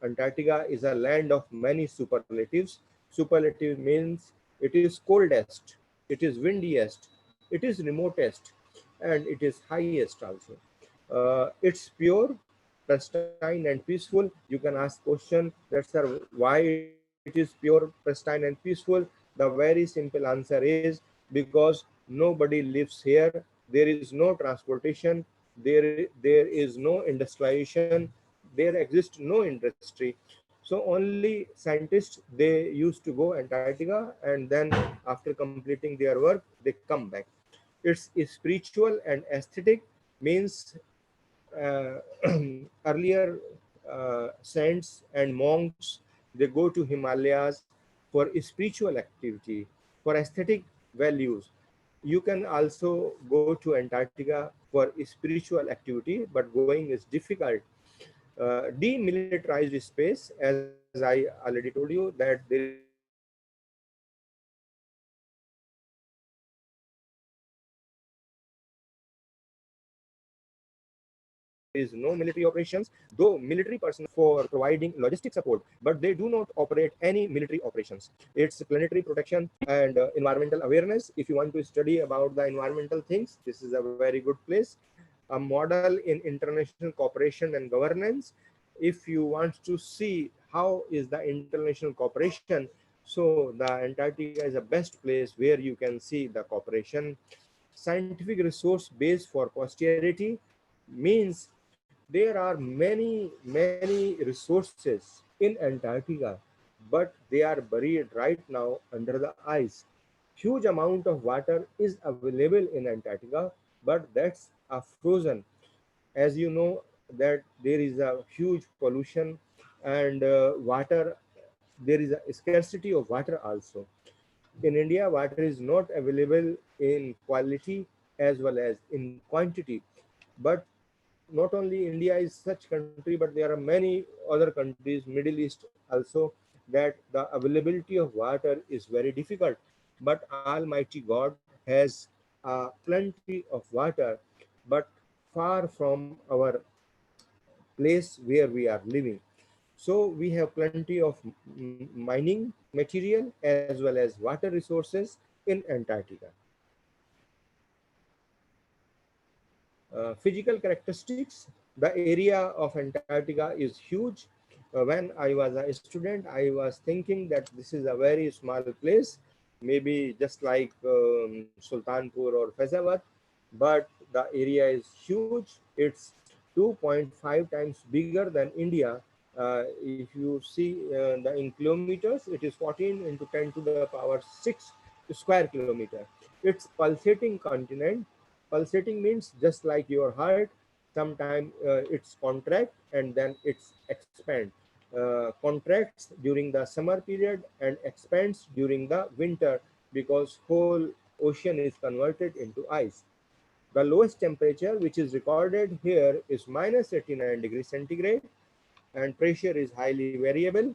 Antarctica is a land of many superlatives. Superlative means it is coldest, it is windiest, it is remotest, and it is highest also. It's pure, pristine, and peaceful. You can ask question that, sir, why it is pure, pristine, and peaceful? The very simple answer is because nobody lives here. There is no transportation. There is no industrialization. There exists no industry. So only scientists, they used to go Antarctica, and then after completing their work, they come back. It's spiritual and aesthetic. Means uh, earlier saints and monks, they go to Himalayas for spiritual activity, for aesthetic values. You can also go to Antarctica for spiritual activity, but going is difficult. Demilitarized space, as I already told you, that there is no military operations. There is no military operations. There is no military operations. Though military personnel for providing logistic support, but they do not operate any military operations. It's planetary protection and environmental awareness. If you want to study about the environmental things, this is a very good place. A model in international cooperation and governance. If you want to see how is the international cooperation. So the Antarctica is the best place where you can see the cooperation. Scientific resource base for posterity means there are many resources in Antarctica, but they are buried right now under the ice. Huge amount of water is available in Antarctica, but that's a frozen. As you know that there is a huge pollution and water, there is a scarcity of water also. In India, water is not available in quality as well as in quantity. But not only India is such country, but there are many other countries, Middle East also, that the availability of water is very difficult. But Almighty God has plenty of water, but far from our place where we are living. So we have plenty of mining material as well as water resources in Antarctica. Physical characteristics, the area of Antarctica is huge. When I was a student, I was thinking that this is a very small place, maybe just like Sultanpur or Faizabad, but the area is huge. It's 2.5 times bigger than India. If you see in kilometers, it is 14 into 10 to the power 6 square kilometer. It's pulsating continent. Pulsating means just like your heart, sometime it's contract and then it's expand. Contracts during the summer period and expands during the winter because whole ocean is converted into ice. The lowest temperature which is recorded here is minus 89 degrees centigrade, and pressure is highly variable.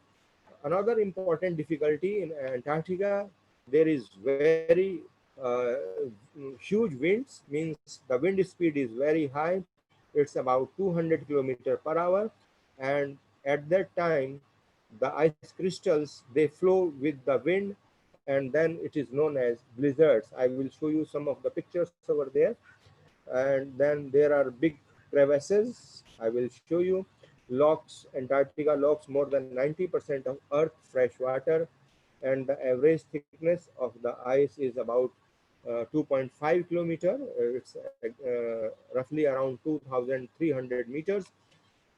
Another important difficulty in Antarctica, there is very huge winds, means the wind speed is very high. It's about 200 kilometer per hour, and at that time, the ice crystals they flow with the wind, and then it is known as blizzards. I will show you some of the pictures over there. And then there are big crevasses. I will show you. Locks, Antarctica locks more than 90% of Earth fresh water, and the average thickness of the ice is about 2.5 kilometer. It's roughly around 2,300 meters,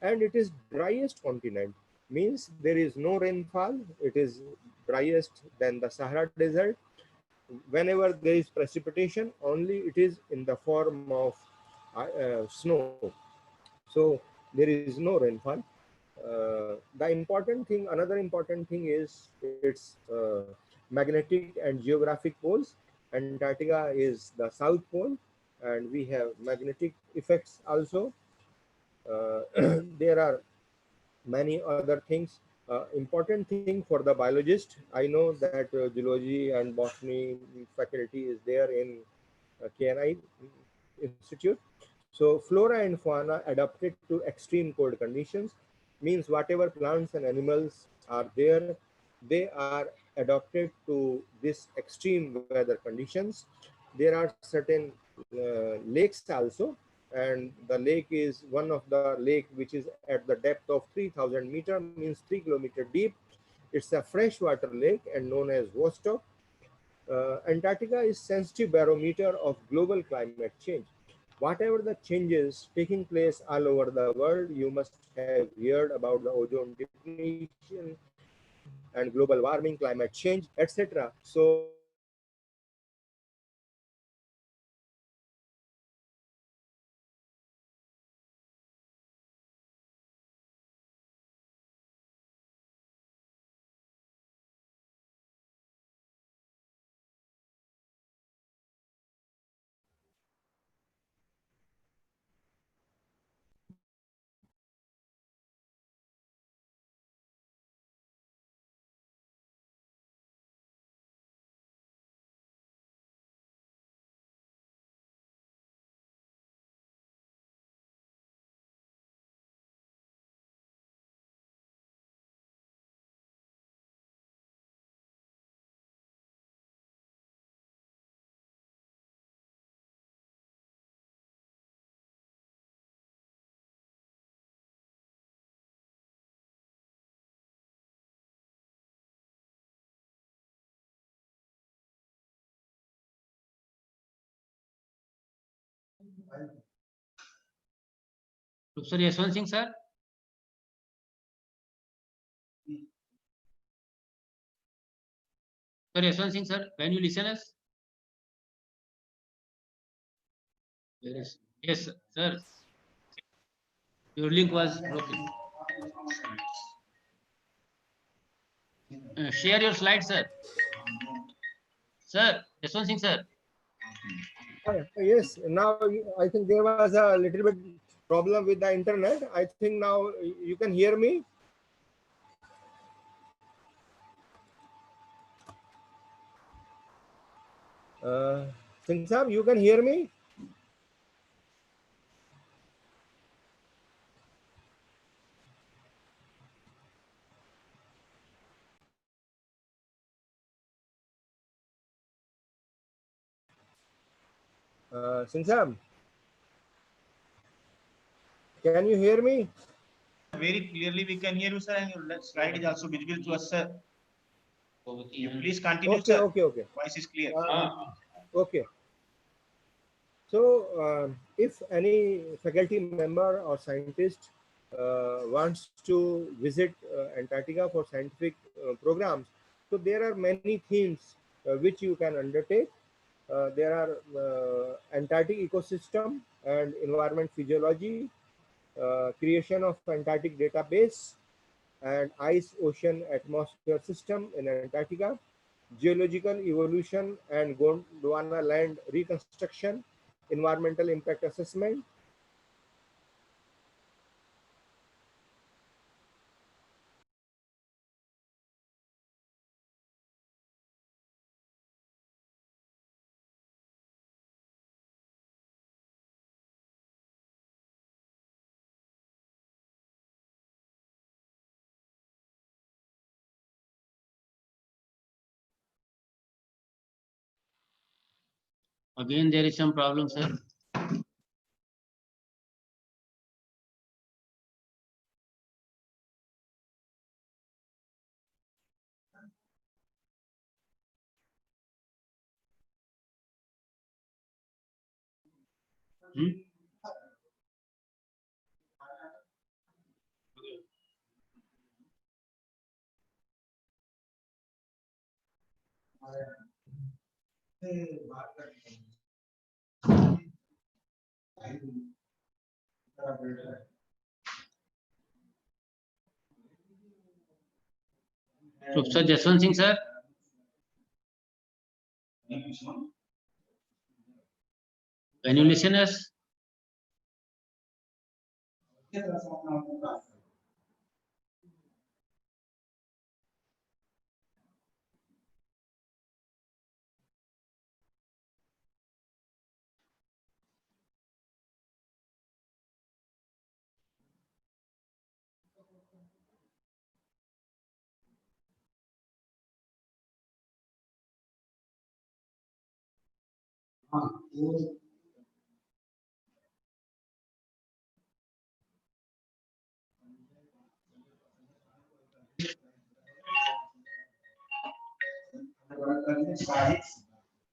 and it is driest continent. Means there is no rainfall. It is driest than the Sahara Desert. Whenever there is precipitation, only it is in the form of snow. So there is no rainfall. The important thing, another important thing is its magnetic and geographic poles. Antarctica is the south pole, and we have magnetic effects also. There are many other things. Important thing for the biologist, I know that geology and botany faculty is there in KNI Institute. So flora and fauna adapted to extreme cold conditions, means whatever plants and animals are there, they are adapted to this extreme weather conditions. There are certain lakes also, and the lake is one of the lake which is at the depth of 3,000 meter, means 3 kilometer deep. It's a freshwater lake and known as Vostok. Antarctica is sensitive barometer of global climate change. Whatever the changes taking place all over the world, you must have heard about the ozone depletion and global warming, climate change, etc. So Antarctica is very important and Professor Yashwant Singh, sir. Sir Yashwant Singh, sir, can you listen us? Yes, yes, sir. Your link was broken. Share your slide, sir. Sir, Yashwant Singh, sir. Yes, now I think there was a little bit problem with the internet. I think now you can hear me. Singh Saab, you can hear me? Singh Saab, can you hear me? Very clearly we can hear you, sir, and your slide is also visible to us, sir. You please continue, Okay, sir. okay. Voice is clear. Okay. So, if any faculty member or scientist wants to visit Antarctica for scientific programs, so there are many themes which you can undertake. There are Antarctic ecosystem and environment physiology, creation of Antarctic database, and ice ocean atmosphere system in Antarctica, geological evolution and Gondwana land reconstruction, environmental impact assessment. Again, there is some problem, sir. Hmm? Professor Jaswant Singh, sir. Can you listen us?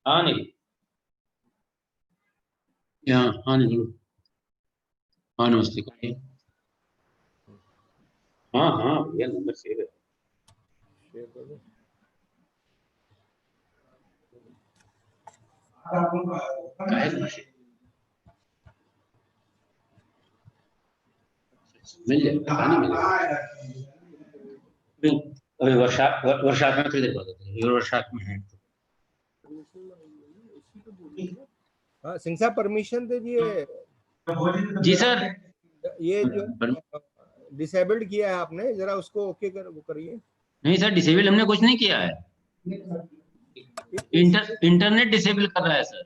हाँ नहीं हाँ नहीं बोलो हाँ नमस्ते कहिए हाँ हाँ भैया नंबर सेव है काहे नंबर सेव? मिल जाएगा कहाँ नहीं मिलेगा अभी वर्षात में थोड़ी देर बाद होते हैं वर्षात में है हाँ, सिंह साहब परमिशन दीजिए। जी सर ये जो डिसेबल्ड किया है आपने, जरा उसको ओके वो करिए। नहीं सर डिसेबल हमने कुछ नहीं किया है इंटरनेट डिसेबल कर रहा है सर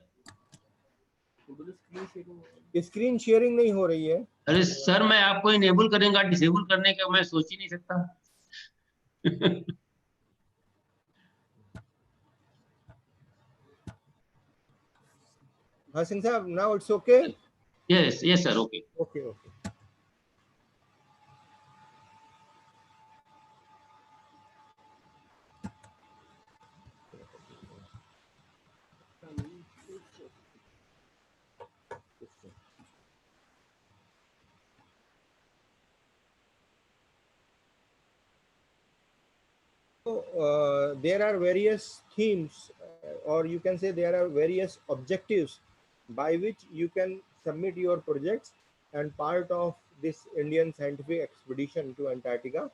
स्क्रीन शेयरिंग नहीं हो रही है। अरे सर मैं आपको इनेबल करेंगे डिसेबल करने का मैं सोच ही नहीं सकता हाँ सिंह साहब, now it's okay. Yes yes sir okay okay okay. there are various themes, or you can say there are various objectives by which you can submit your projects, and part of this Indian scientific expedition to Antarctica.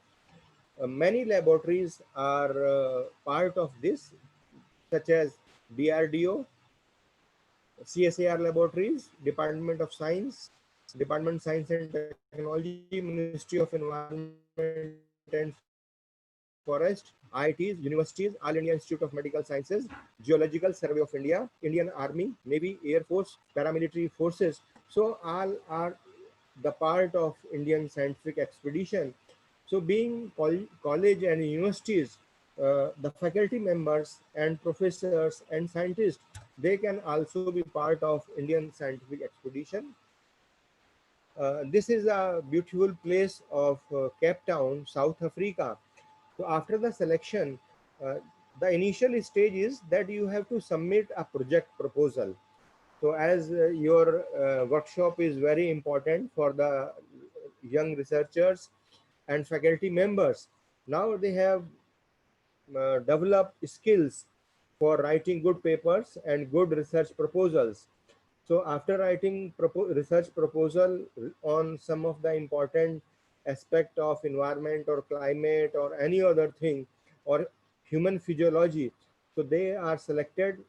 Many laboratories are part of this, such as DRDO, CSAR laboratories, Department of Science, Department of Science and Technology, Ministry of Environment and Forest, IITs, universities, All India Institute of Medical Sciences, Geological Survey of India, Indian Army, Navy, Air Force, paramilitary forces. So all are the part of Indian scientific expedition. So being college and universities, the faculty members and professors and scientists, they can also be part of Indian scientific expedition. This is a beautiful place of Cape Town, South Africa. So after the selection, uh, the initial stage is that you have to submit a project proposal. So as your workshop is very important for the young researchers and faculty members, now they have developed skills for writing good papers and good research proposals. So after writing research proposal on some of the important aspect of environment or climate or any other thing or human physiology, so they are selected,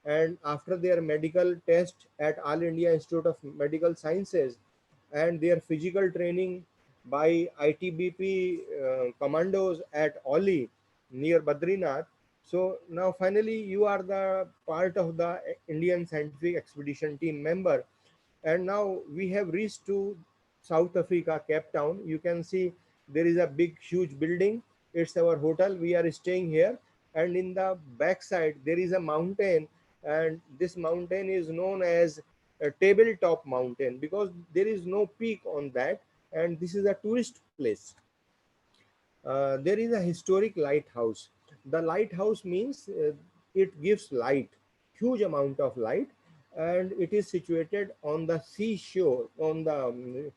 and after their medical test at All India Institute of Medical Sciences and their physical training by ITBP commandos at Oli near Badrinath. So now finally you are the part of the Indian scientific expedition team member, and now we have reached to South Africa, Cape Town. You can see there is a big huge building. It's our hotel, we are staying here, and in the backside there is a mountain, and this mountain is known as a tabletop mountain because there is no peak on that, and this is a tourist place. There is a historic lighthouse. The lighthouse means it gives light, huge amount of light, and it is situated on the seashore, on the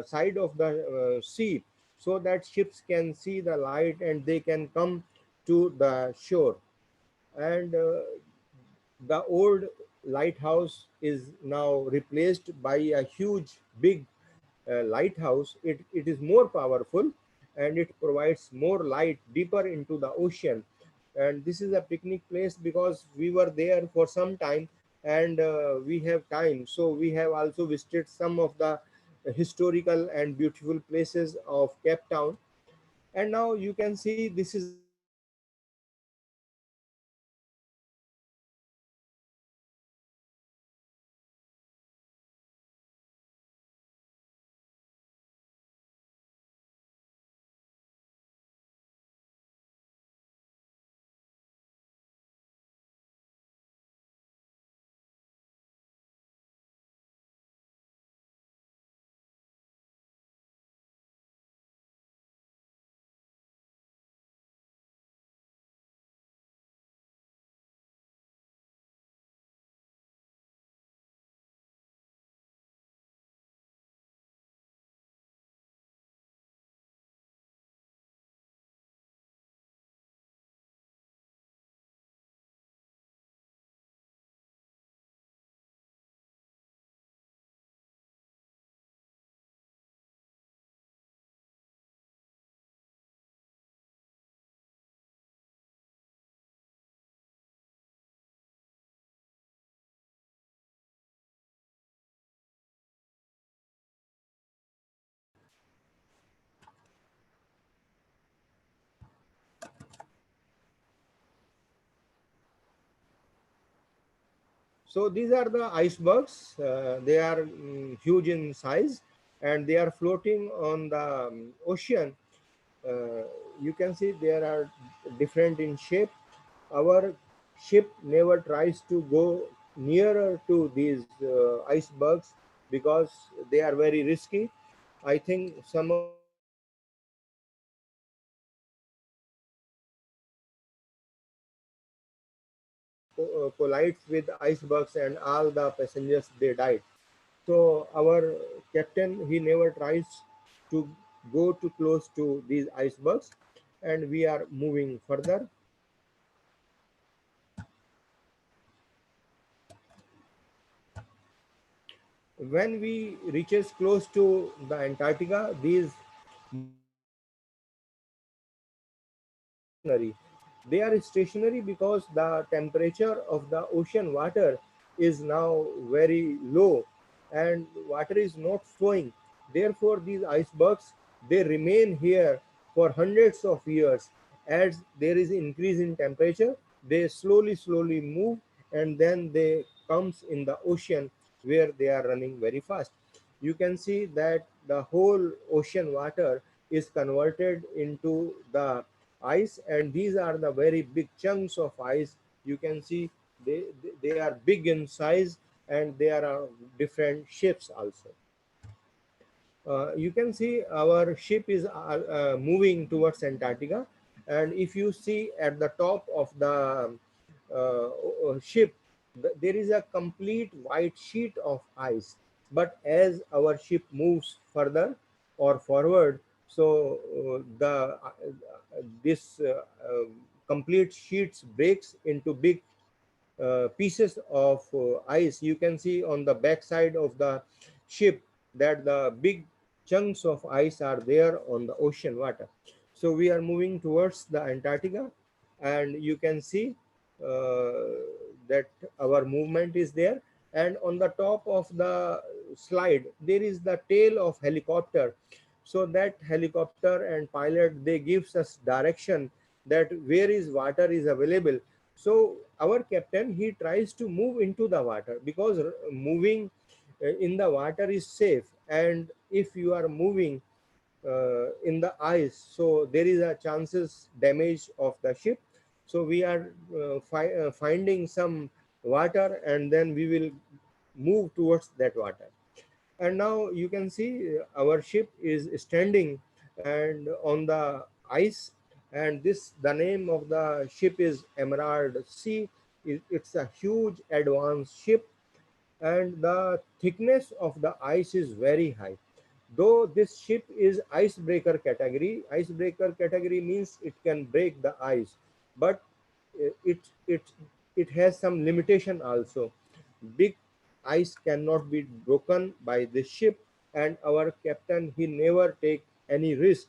side of the sea, so that ships can see the light and they can come to the shore. And the old lighthouse is now replaced by a huge, big lighthouse. It is more powerful and it provides more light deeper into the ocean. And this is a picnic place because we were there for some time, and we have time. So we have also visited some of the historical and beautiful places of Cape Town. And now you can see this is a mountain and this mountain So these are the icebergs. They are huge in size and they are floating on the ocean. Uh, you can see they are different in shape. Our ship never tries to go nearer to these icebergs because they are very risky. I think some of the collides with icebergs and all the passengers they died. So our captain he never tries to go too close to these icebergs, and we are moving further. When we reaches close to the Antarctica, these stationary. They are stationary because the temperature of the ocean water is now very low and water is not flowing. Therefore, these icebergs, they remain here for hundreds of years. As there is increase in temperature, they slowly move, and then they comes in the ocean where they are running very fast. You can see that the whole ocean water is converted into the ice, and these are the very big chunks of ice. You can see they are big in size, and they are different shapes also. You can see our ship is moving towards Antarctica, and if you see at the top of the ship, there is a complete white sheet of ice. But as our ship moves further or forward, so the this complete sheets breaks into big pieces of ice. You can see on the back side of the ship that the big chunks of ice are there on the ocean water. So we are moving towards the Antarctica, and you can see that our movement is there. And on the top of the slide, there is the tail of helicopter. So that helicopter and pilot, they gives us direction that where is water is available. So our captain, he tries to move into the water because moving in the water is safe. And if you are moving in the ice, so there is a chances damage of the ship. So we are finding some water, and then we will move towards that water. And now you can see our ship is standing and on the ice, and this, the name of the ship is Emerald Sea. It's a huge advanced ship, and the thickness of the ice is very high. Though this ship is icebreaker category means it can break the ice, but it it it has some limitation also. Big ice cannot be broken by this ship, and our captain, he never take any risk,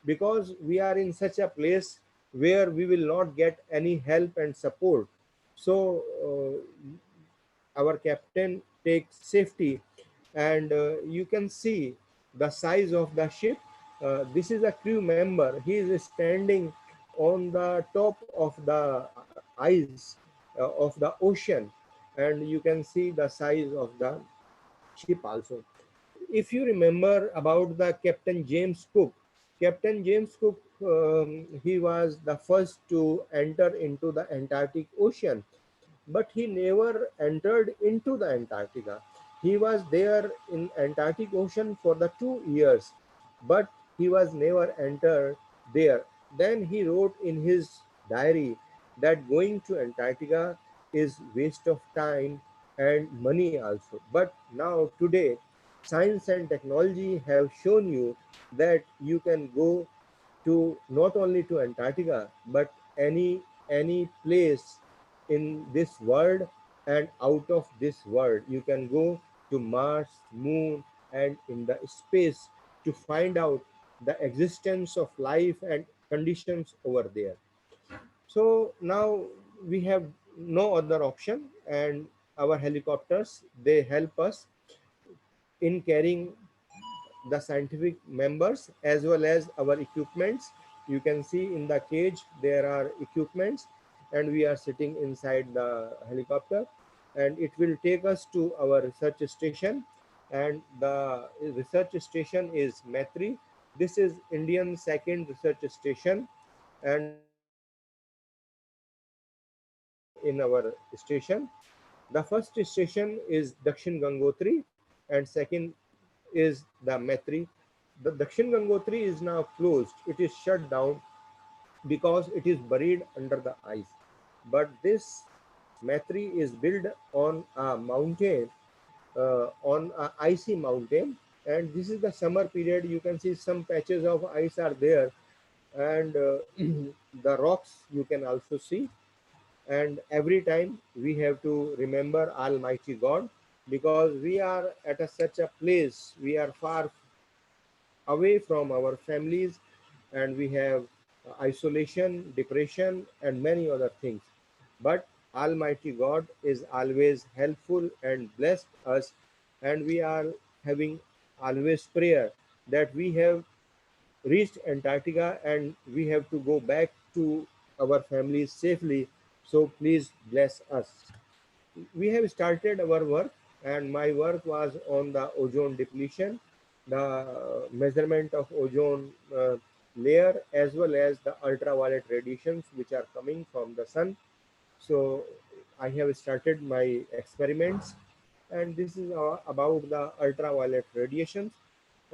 because we are in such a place where we will not get any help and support. So our captain takes safety, and you can see the size of the ship. This is a crew member. He is standing on the top of the ice of the ocean, and you can see the size of the ship also. If you remember about the Captain James Cook, Captain James Cook, he was the first to enter into the Antarctic Ocean, but he never entered into the Antarctica. He was there in Antarctic Ocean for the 2 years, but he was never entered there. Then he wrote in his diary that going to Antarctica is waste of time and money also. But now today, science and technology have shown you that you can go to not only to Antarctica but any place in this world and out of this world. You can go to Mars, Moon, and in the space to find out the existence of life and conditions over there. So now we have no other option, and our helicopters, they help us in carrying the scientific members as well as our equipments. You can see in the cage there are equipments, and we are sitting inside the helicopter, and it will take us to our research station. And the research station is Maitri. This is Indian second research station, and there are in our station. The first station is Dakshin Gangotri, and second is the Maitri. The Dakshin Gangotri is now closed. It is shut down because it is buried under the ice. But this Maitri is built on a mountain, on a icy mountain. And this is the summer period. You can see some patches of ice are there. and the rocks you can also see. And every time we have to remember Almighty God, because we are at such a place, we are far away from our families, and we have isolation, depression, and many other things. But Almighty God is always helpful and blessed us, and we are having always prayer that we have reached Antarctica and we have to go back to our families safely. So please bless us. We have started our work, and my work was on the ozone depletion, the measurement of ozone layer, as well as the ultraviolet radiations which are coming from the sun. So I have started my experiments, and this is about the ultraviolet radiations.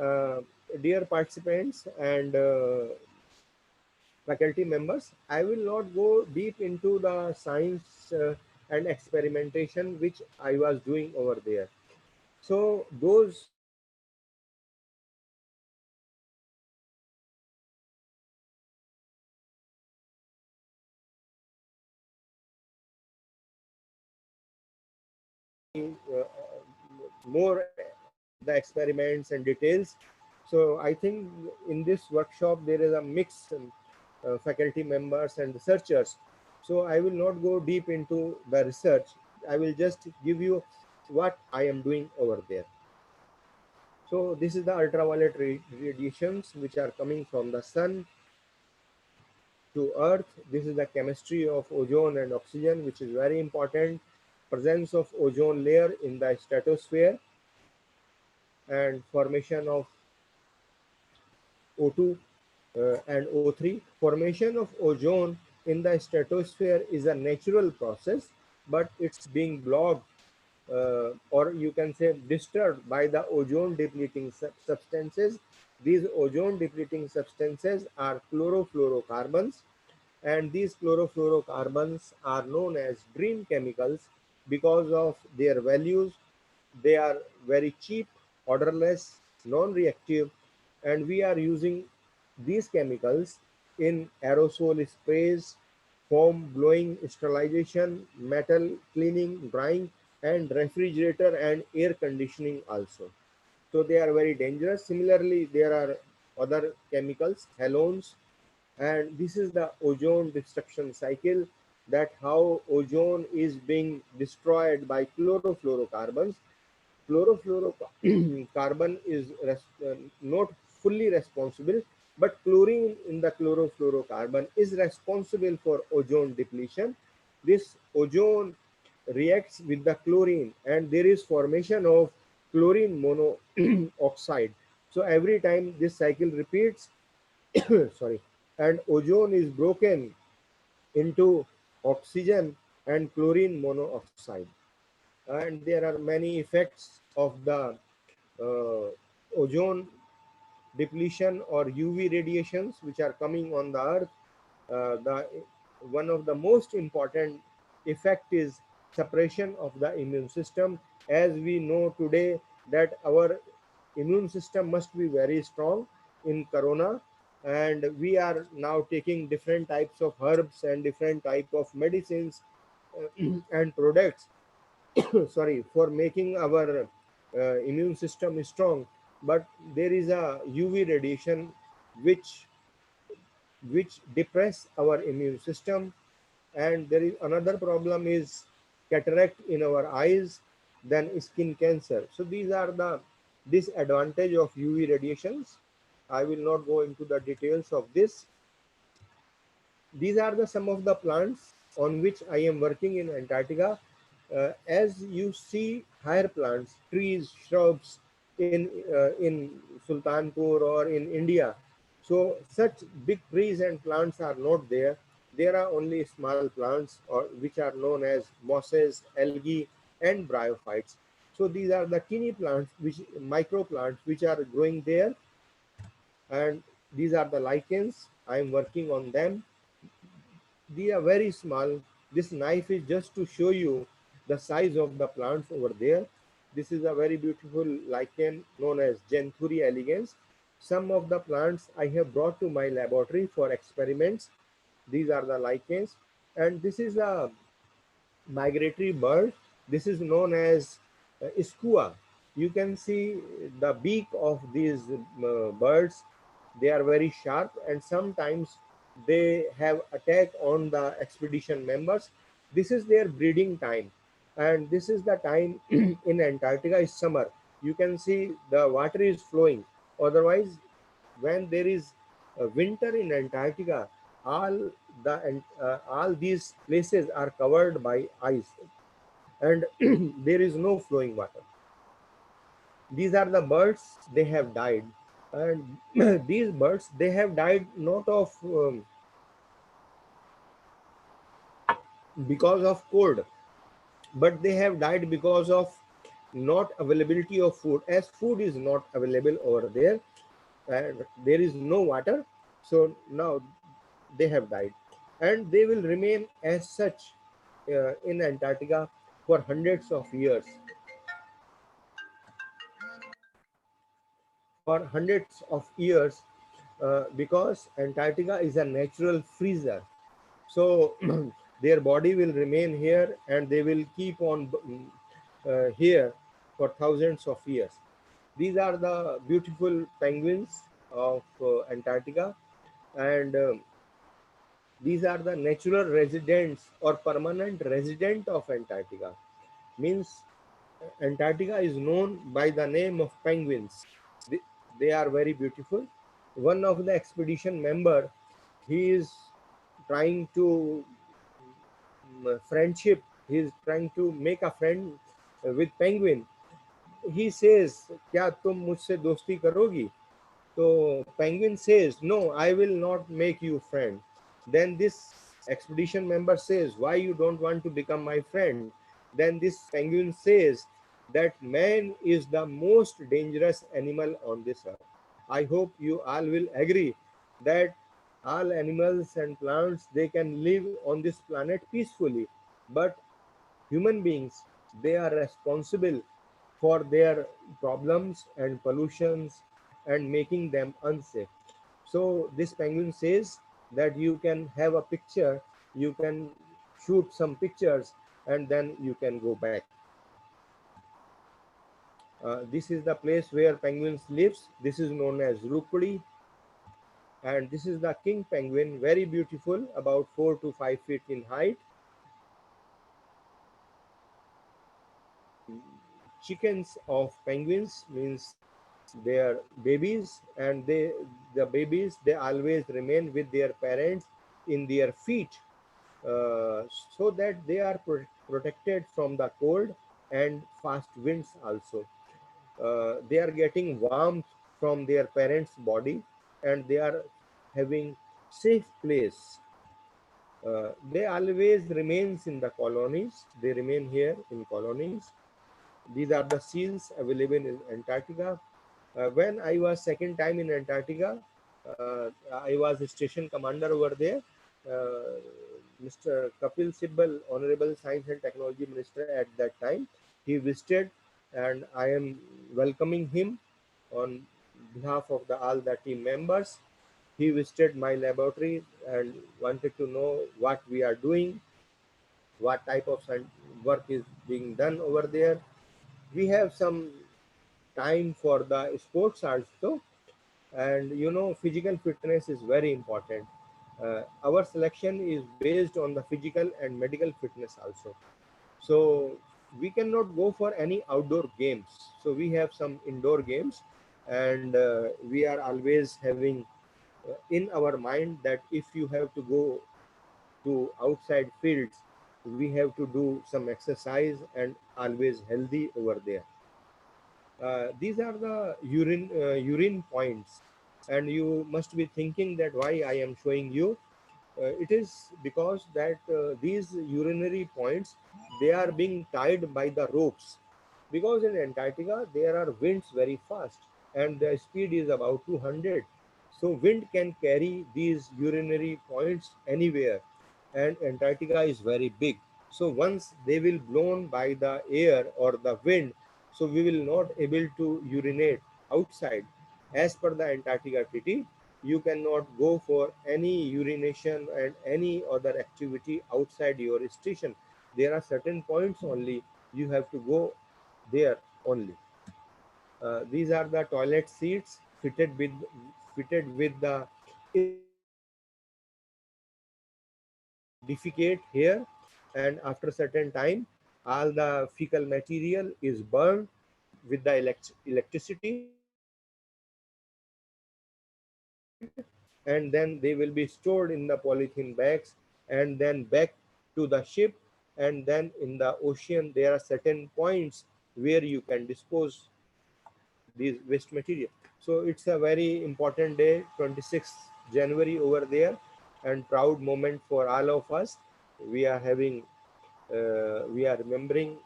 Uh, Dear participants and faculty members, I will not go deep into the science and experimentation which I was doing over there. So those more the experiments and details. So I think in this workshop there is a mix faculty members and researchers. So I will not go deep into the research. I will just give you what I am doing over there. So this is the ultraviolet radiations which are coming from the sun to earth. This is the chemistry of ozone and oxygen, which is very important. Presence of ozone layer in the stratosphere and formation of O2 and O3. Formation of ozone in the stratosphere is a natural process, but it's being blocked or you can say disturbed by the ozone depleting substances. These ozone depleting substances are chlorofluorocarbons, and these chlorofluorocarbons are known as green chemicals because of their values. They are very cheap, odorless, non-reactive, and we are using these chemicals in aerosol sprays, foam blowing, sterilization, metal cleaning, drying, and refrigerator and air conditioning also. So they are very dangerous. Similarly, there are other chemicals, halogens, and this is the ozone destruction cycle, that how ozone is being destroyed by chlorofluorocarbons. Chlorofluorocarbon is not fully responsible, but chlorine in the chlorofluorocarbon is responsible for ozone depletion. This ozone reacts with the chlorine, and there is formation of chlorine monoxide. So every time this cycle repeats, sorry, and ozone is broken into oxygen and chlorine monoxide, and there are many effects of the uh, ozone depletion or UV radiations which are coming on the earth. The one of the most important effect is suppression of the immune system. As we know today that our immune system must be very strong in corona, and we are now taking different types of herbs and different type of medicines and products sorry, for making our immune system strong. But there is a UV radiation which depress our immune system, and there is another problem is cataract in our eyes, then skin cancer. So these are the disadvantage of UV radiations. I will not go into the details of this. These are the some of the plants on which I am working in Antarctica. As you see higher plants, trees, shrubs in Sultanpur or in India, so such big trees and plants are not there. There are only small plants or which are known as mosses, algae, and bryophytes. So these are the teeny plants, which micro plants, which are growing there, and these are the lichens. I am working on them. They are very small. This knife is just to show you the size of the plants over there. This is a very beautiful lichen known as Genthuri elegans. Some of the plants I have brought to my laboratory for experiments. These are the lichens, and this is a migratory bird. This is known as iskua. You can see the beak of these birds. They are very sharp, and sometimes they have attack on the expedition members. This is their breeding time, and this is the time in Antarctica is summer. You can see the water is flowing. Otherwise, when there is a winter in Antarctica, all these places are covered by ice, and there is no flowing water. These are the birds, they have died, and these birds, they have died not of because of cold, but they have died because of not availability of food. As food is not available over there, and there is no water, so now they have died, and they will remain as such in Antarctica for hundreds of years. For hundreds of years, because Antarctica is a natural freezer. So their body will remain here, and they will keep on here for thousands of years. These are the beautiful penguins of Antarctica, and these are the natural residents or permanent resident of Antarctica. Means Antarctica is known by the name of penguins. They, they are very beautiful. One of the expedition member, he is trying to friendship. He is trying to make a friend with penguin. He says, "क्या तुम मुझसे दोस्ती करोगी?" So penguin says, "No, I will not make you friend." Then this expedition member says, "Why you don't want to become my friend?" Then this penguin says that man is the most dangerous animal on this earth. I hope you all will agree that all animals and plants, they can live on this planet peacefully, but human beings, they are responsible for their problems and pollutions and making them unsafe. So this penguin says that you can have a picture, you can shoot some pictures, and then you can go back. This is the place where penguins lives. This is known as Rupudi, and this is the king penguin, very beautiful, about 4 to 5 feet in height. Chickens of penguins means their babies, and the babies, they always remain with their parents in their feet, uh, so that they are protected from the cold and fast winds also. They are getting warmth from their parents body, and they are having safe place. They always remains in the colonies. They remain here in colonies. These are the seals available in Antarctica. When I was second time in Antarctica, I was a station commander over there. Uh, Mr. Kapil Sibal, Honorable Science and Technology Minister at that time, he visited, and I am welcoming him on behalf of all the team members. He visited my laboratory and wanted to know what we are doing, what type of work is being done over there. We have some time for the sports also, and physical fitness is very important. Our selection is based on the physical and medical fitness also. So we cannot go for any outdoor games, so we have some indoor games, and we are always having in our mind that if you have to go to outside fields, we have to do some exercise and always healthy over there. These are the urine points, and you must be thinking that why I am showing you. It is because that these urinary points, they are being tied by the ropes, because in Antarctica there are winds very fast, and the speed is about 200. So wind can carry these urinary points anywhere, and Antarctica is very big. So once they will blown by the air or the wind, so we will not able to urinate outside. As per the Antarctica Treaty, you cannot go for any urination and any other activity outside your station. There are certain points only you have to go there only. These are the toilet seats fitted with the defecate here, and after certain time all the fecal material is burned with the electricity, and then they will be stored in the polythene bags and then back to the ship. And then in the ocean there are certain points where you can dispose these waste material. So it's a very important day, 26th January over there, and proud moment for all of us. We are having, we are remembering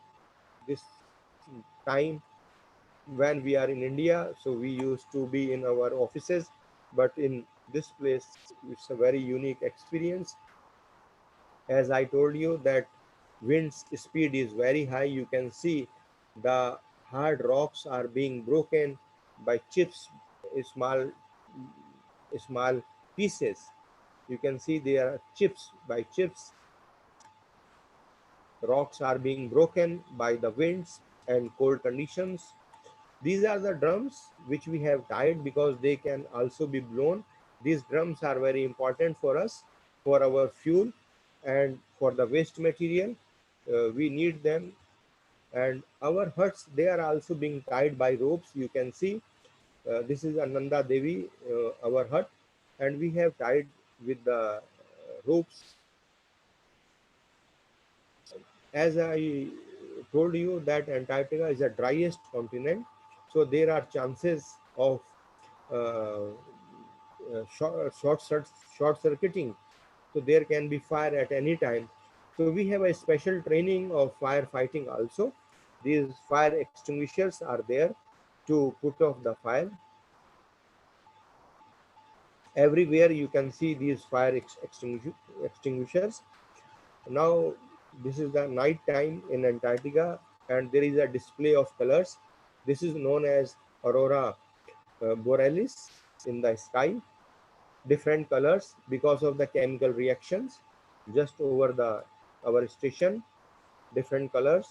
this time when we are in India. So we used to be in our offices, but in this place, it's a very unique experience. As I told you that wind speed is very high, you can see the hard rocks are being broken by chips, small small pieces. You can see there are chips by chips. Rocks are being broken by the winds and cold conditions. These are the drums which we have tied because they can also be blown. These drums are very important for us, for our fuel and for the waste material. We need them. And our huts, they are also being tied by ropes. You can see this is Ananda Devi, our hut, and we have tied with the ropes. As I told you that Antarctica is the driest continent, so there are chances of uh, short circuiting. So there can be fire at any time. So we have a special training of firefighting also. These fire extinguishers are there to put off the fire. Everywhere you can see these fire extinguishers. Now this is the night time in Antarctica, and there is a display of colors. This is known as aurora borealis in the sky. Different colors because of the chemical reactions just over the our station. Different colors.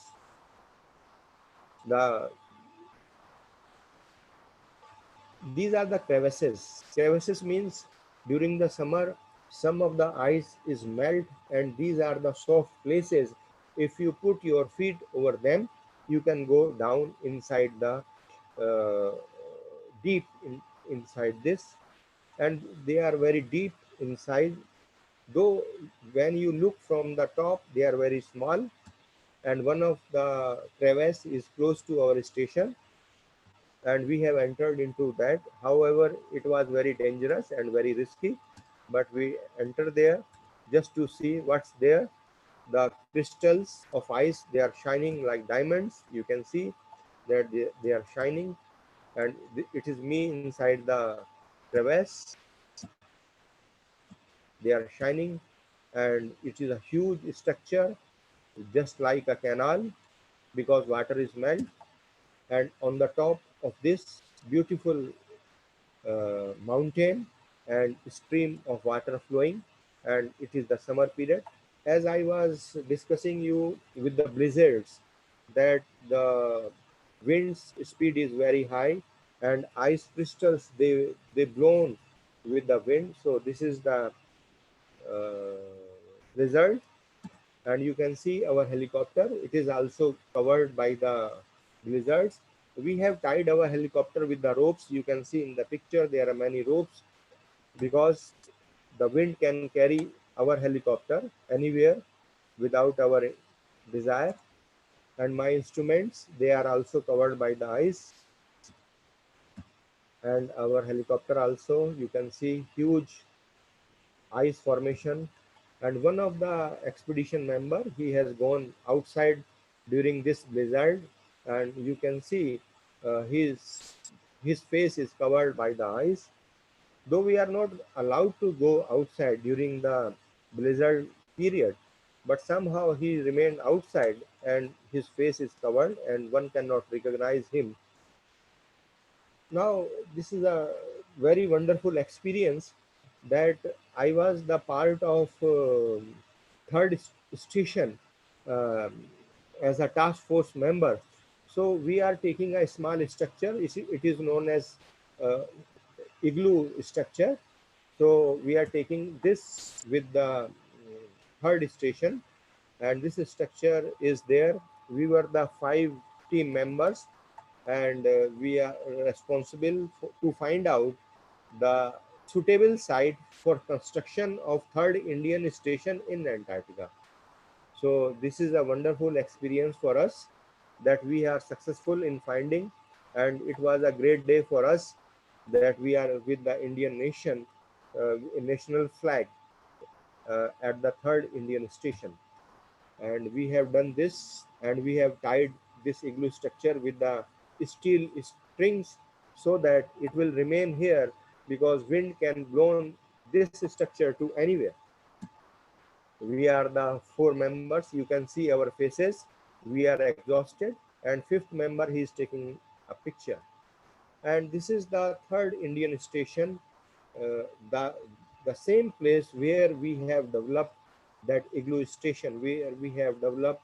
The These are the crevices. Crevices means during the summer some of the ice is melt, and these are the soft places. If you put your feet over them, you can go down inside the uh, deep inside this, and they are very deep inside. Though when you look from the top, they are very small, and one of the crevice is close to our station, and we have entered into that. However, it was very dangerous and very risky, but we entered there just to see what's there. The crystals of ice, they are shining like diamonds. You can see that they are shining, and it is me inside the crevice. They are shining, and it is a huge structure, just like a canal, because water is melt. And on the top of this beautiful mountain and stream of water flowing, and it is the summer period. As I was discussing you with the blizzards, that the wind's speed is very high, and ice crystals, they blown with the wind. So this is the result. And you can see our helicopter, it is also covered by the blizzards. We have tied our helicopter with the ropes. You can see in the picture there are many ropes, because the wind can carry our helicopter anywhere without our desire. And my instruments, they are also covered by the ice. And our helicopter also, you can see huge ice formation. And one of the expedition member, he has gone outside during this blizzard, and you can see his face is covered by the ice. Though we are not allowed to go outside during the blizzard period, but somehow he remained outside and his face is covered and one cannot recognize him. Now, this is a very wonderful experience that I was the part of third station um, as a task force member. So we are taking a small structure. It is known as uh, igloo structure. So we are taking this with the third station, and this structure is there. We were the 5 team members, and we are responsible to find out the suitable site for construction of third Indian station in Antarctica. So this is a wonderful experience for us that we are successful in finding, and it was a great day for us that we are with the Indian nation, national flag at the third Indian station. And we have done this, and we have tied this igloo structure with the steel strings so that it will remain here, because wind can blow this structure to anywhere. We are the 4 members. You can see our faces. We are exhausted, and fifth member, he is taking a picture. And this is the third Indian station, uh, the the same place where we have developed that igloo station, where we have developed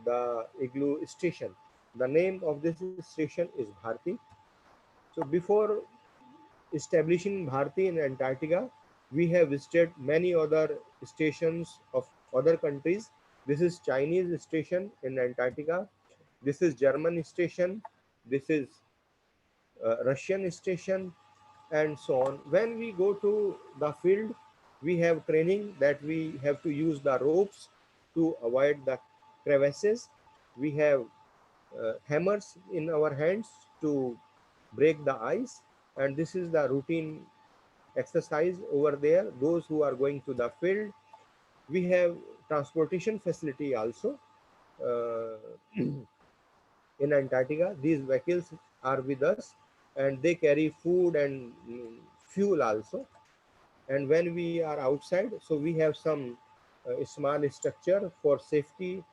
the igloo station. The name of this station is Bharti. So before establishing Bharti in Antarctica, we have visited many other stations of other countries. This is Chinese station in Antarctica. This is German station. This is Russian station, and so on. When we go to the field, we have training that we have to use the ropes to avoid the crevices. We have hammers in our hands to break the ice, and this is the routine exercise over there. Those who are going to the field, we have transportation facility also in Antarctica. These vehicles are with us, and they carry food and fuel also. And when we are outside, so we have some small structure for safety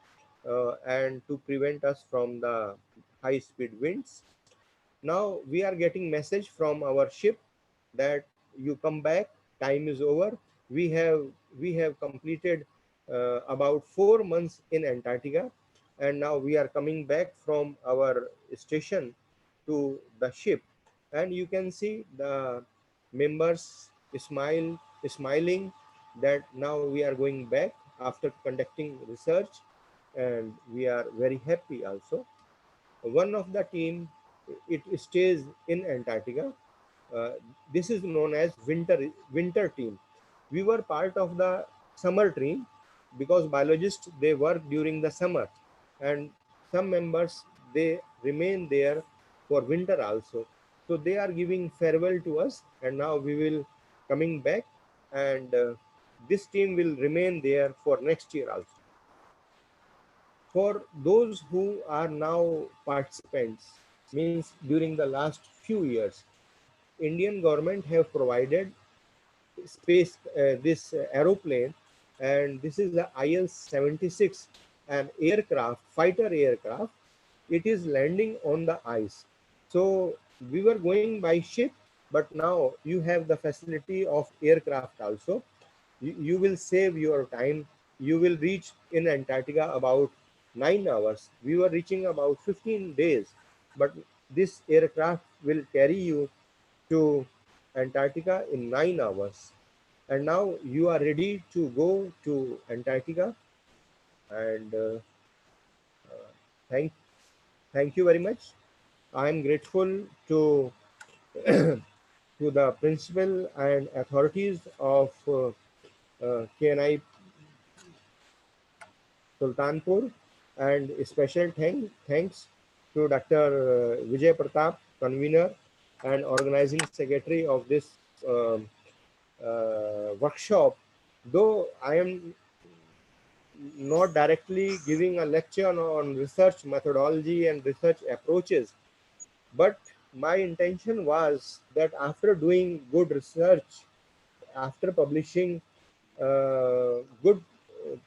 and to prevent us from the high speed winds. Now we are getting message from our ship that you come back, time is over. We have completed about 4 months in Antarctica, and now we are coming back from our station to the ship. And you can see the members smiling that now we are going back after conducting research, and we are very happy also. One of the team, it stays in Antarctica. Uh, this is known as winter team. We were part of the summer team because biologists, they work during the summer, and some members, they remain there for winter also. So they are giving farewell to us, and now we will coming back, and this team will remain there for next year also. For those who are now participants, means during the last few years, Indian government have provided space this aeroplane, and this is the IL-76, an aircraft, fighter aircraft. It is landing on the ice. So we were going by ship, but now you have the facility of aircraft also. You will save your time. You will reach in Antarctica about 9 hours. We were reaching about 15 days, but this aircraft will carry you to Antarctica in 9 hours. And now you are ready to go to Antarctica. And thank thank you very much. I am grateful to to the principal and authorities of KNI Sultanpur, and a special thanks to Dr. Vijay Pratap, convener and organizing secretary of this workshop. Though I am not directly giving a lecture on research methodology and research approaches, but my intention was that after doing good research, after publishing good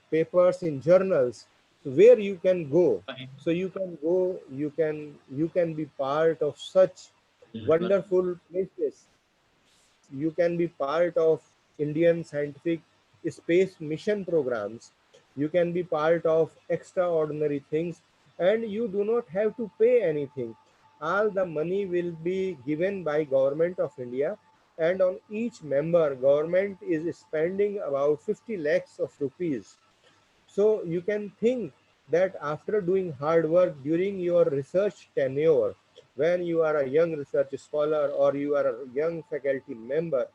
papers in journals, so where you can go, so you can go, you can be part of such wonderful places. You can be part of Indian scientific space mission programs. You can be part of extraordinary things, and you do not have to pay anything. All the money will be given by Government of India, and on each member, government is spending about 50 lakhs of rupees. So you can think that after doing hard work during your research tenure, when you are a young research scholar or you are a young faculty member,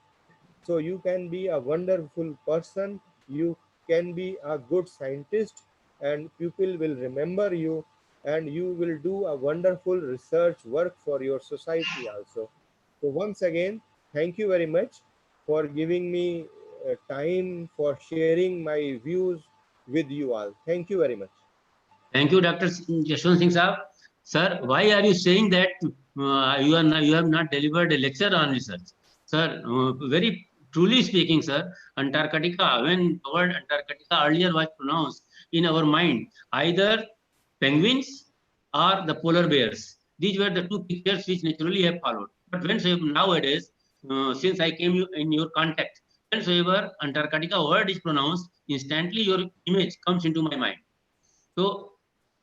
so you can be a wonderful person, you can be a good scientist, and people will remember you, and you will do a wonderful research work for your society also. So once again, thank you very much for giving me time for sharing my views with you all. Thank you very much. Thank you, Dr. Yashwant Singh Saab. Sir, why are you saying that you have not delivered a lecture on research? Sir, very truly speaking, sir, Antarctica, when the word Antarctica earlier was pronounced in our mind, either penguins or the polar bears. These were the two pictures which naturally have followed. But when nowadays, since I came in your contact, whensoever Antarctica word is pronounced, instantly your image comes into my mind. So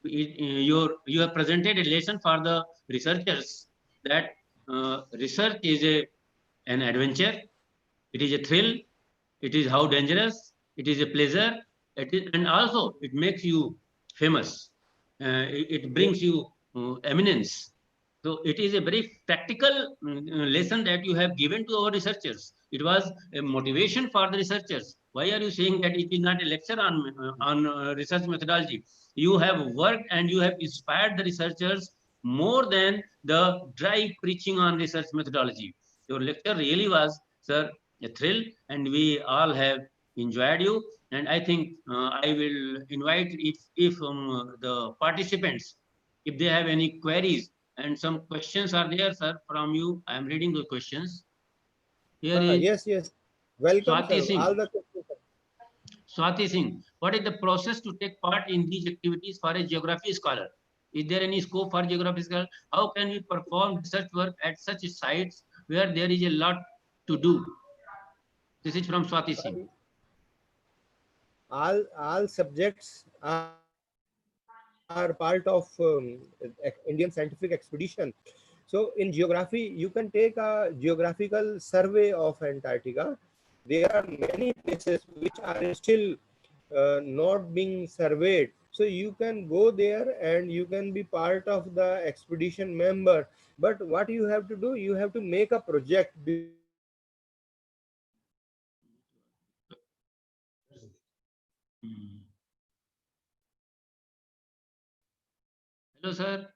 you have presented a lesson for the researchers that research is an adventure, it is a thrill, it is how dangerous, it is a pleasure, and also it makes you famous. It brings you eminence. So it is a very practical lesson that you have given to our researchers. It was a motivation for the researchers. Why are you saying that it is not a lecture on research methodology? You have worked and you have inspired the researchers more than the dry preaching on research methodology. Your lecture really was, sir, a thrill, and we all have enjoyed you. And I think I will invite if the participants, if they have any queries, and some questions are there, sir, from you. I am reading the questions. Here is Yes, yes. Welcome, Swati sir. All Singh. the questions. Swati Singh, what is the process to take part in these activities for a geography scholar? Is there any scope for geography scholar? How can we perform research work at such sites where there is a lot to do? This is from Swati Singh. All subjects are part of Indian scientific expedition. So in geography, you can take a geographical survey of Antarctica. There are many places which are still not being surveyed. So you can go there and you can be part of the expedition member. But what you have to do, you have to make a project before you go there. So you can be part of the expedition member. And Hmm. you can be part of the expedition member and you can be Hello, part sir. of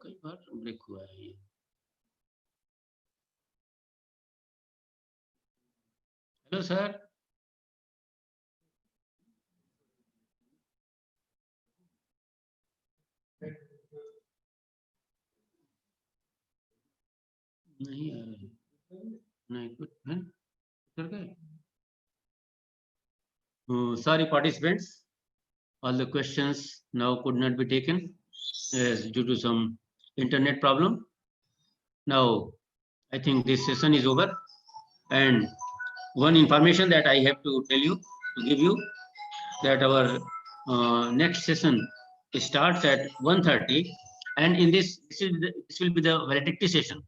कई बार break हुआ है ये. Hello, sir. नहीं आ रहा है. नहीं कुछ है. कर गए. Sorry, participants. All the questions now could not be taken as due to some internet problem. Now, I think this session is over. And one information that I have to tell you, to give you, that our next session starts at 1:30, and in this will be the valedictory session.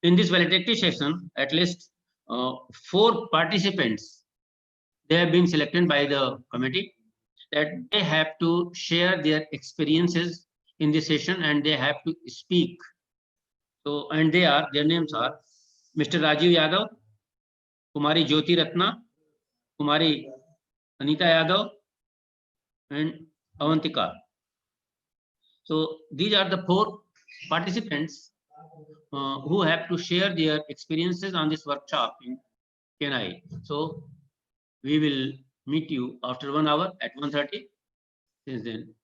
In this valedictory session, at least 4 participants, they have been selected by the committee, that they have to share their experiences in this session and they have to speak. So, and their names are Mr. Rajiv Yadav, Kumari Jyoti Ratna, Kumari Anita Yadav, and Avantika. So these are the 4 participants who have to share their experiences on this workshop in Chennai. So we will meet you after 1 hour at 1:30. Since then,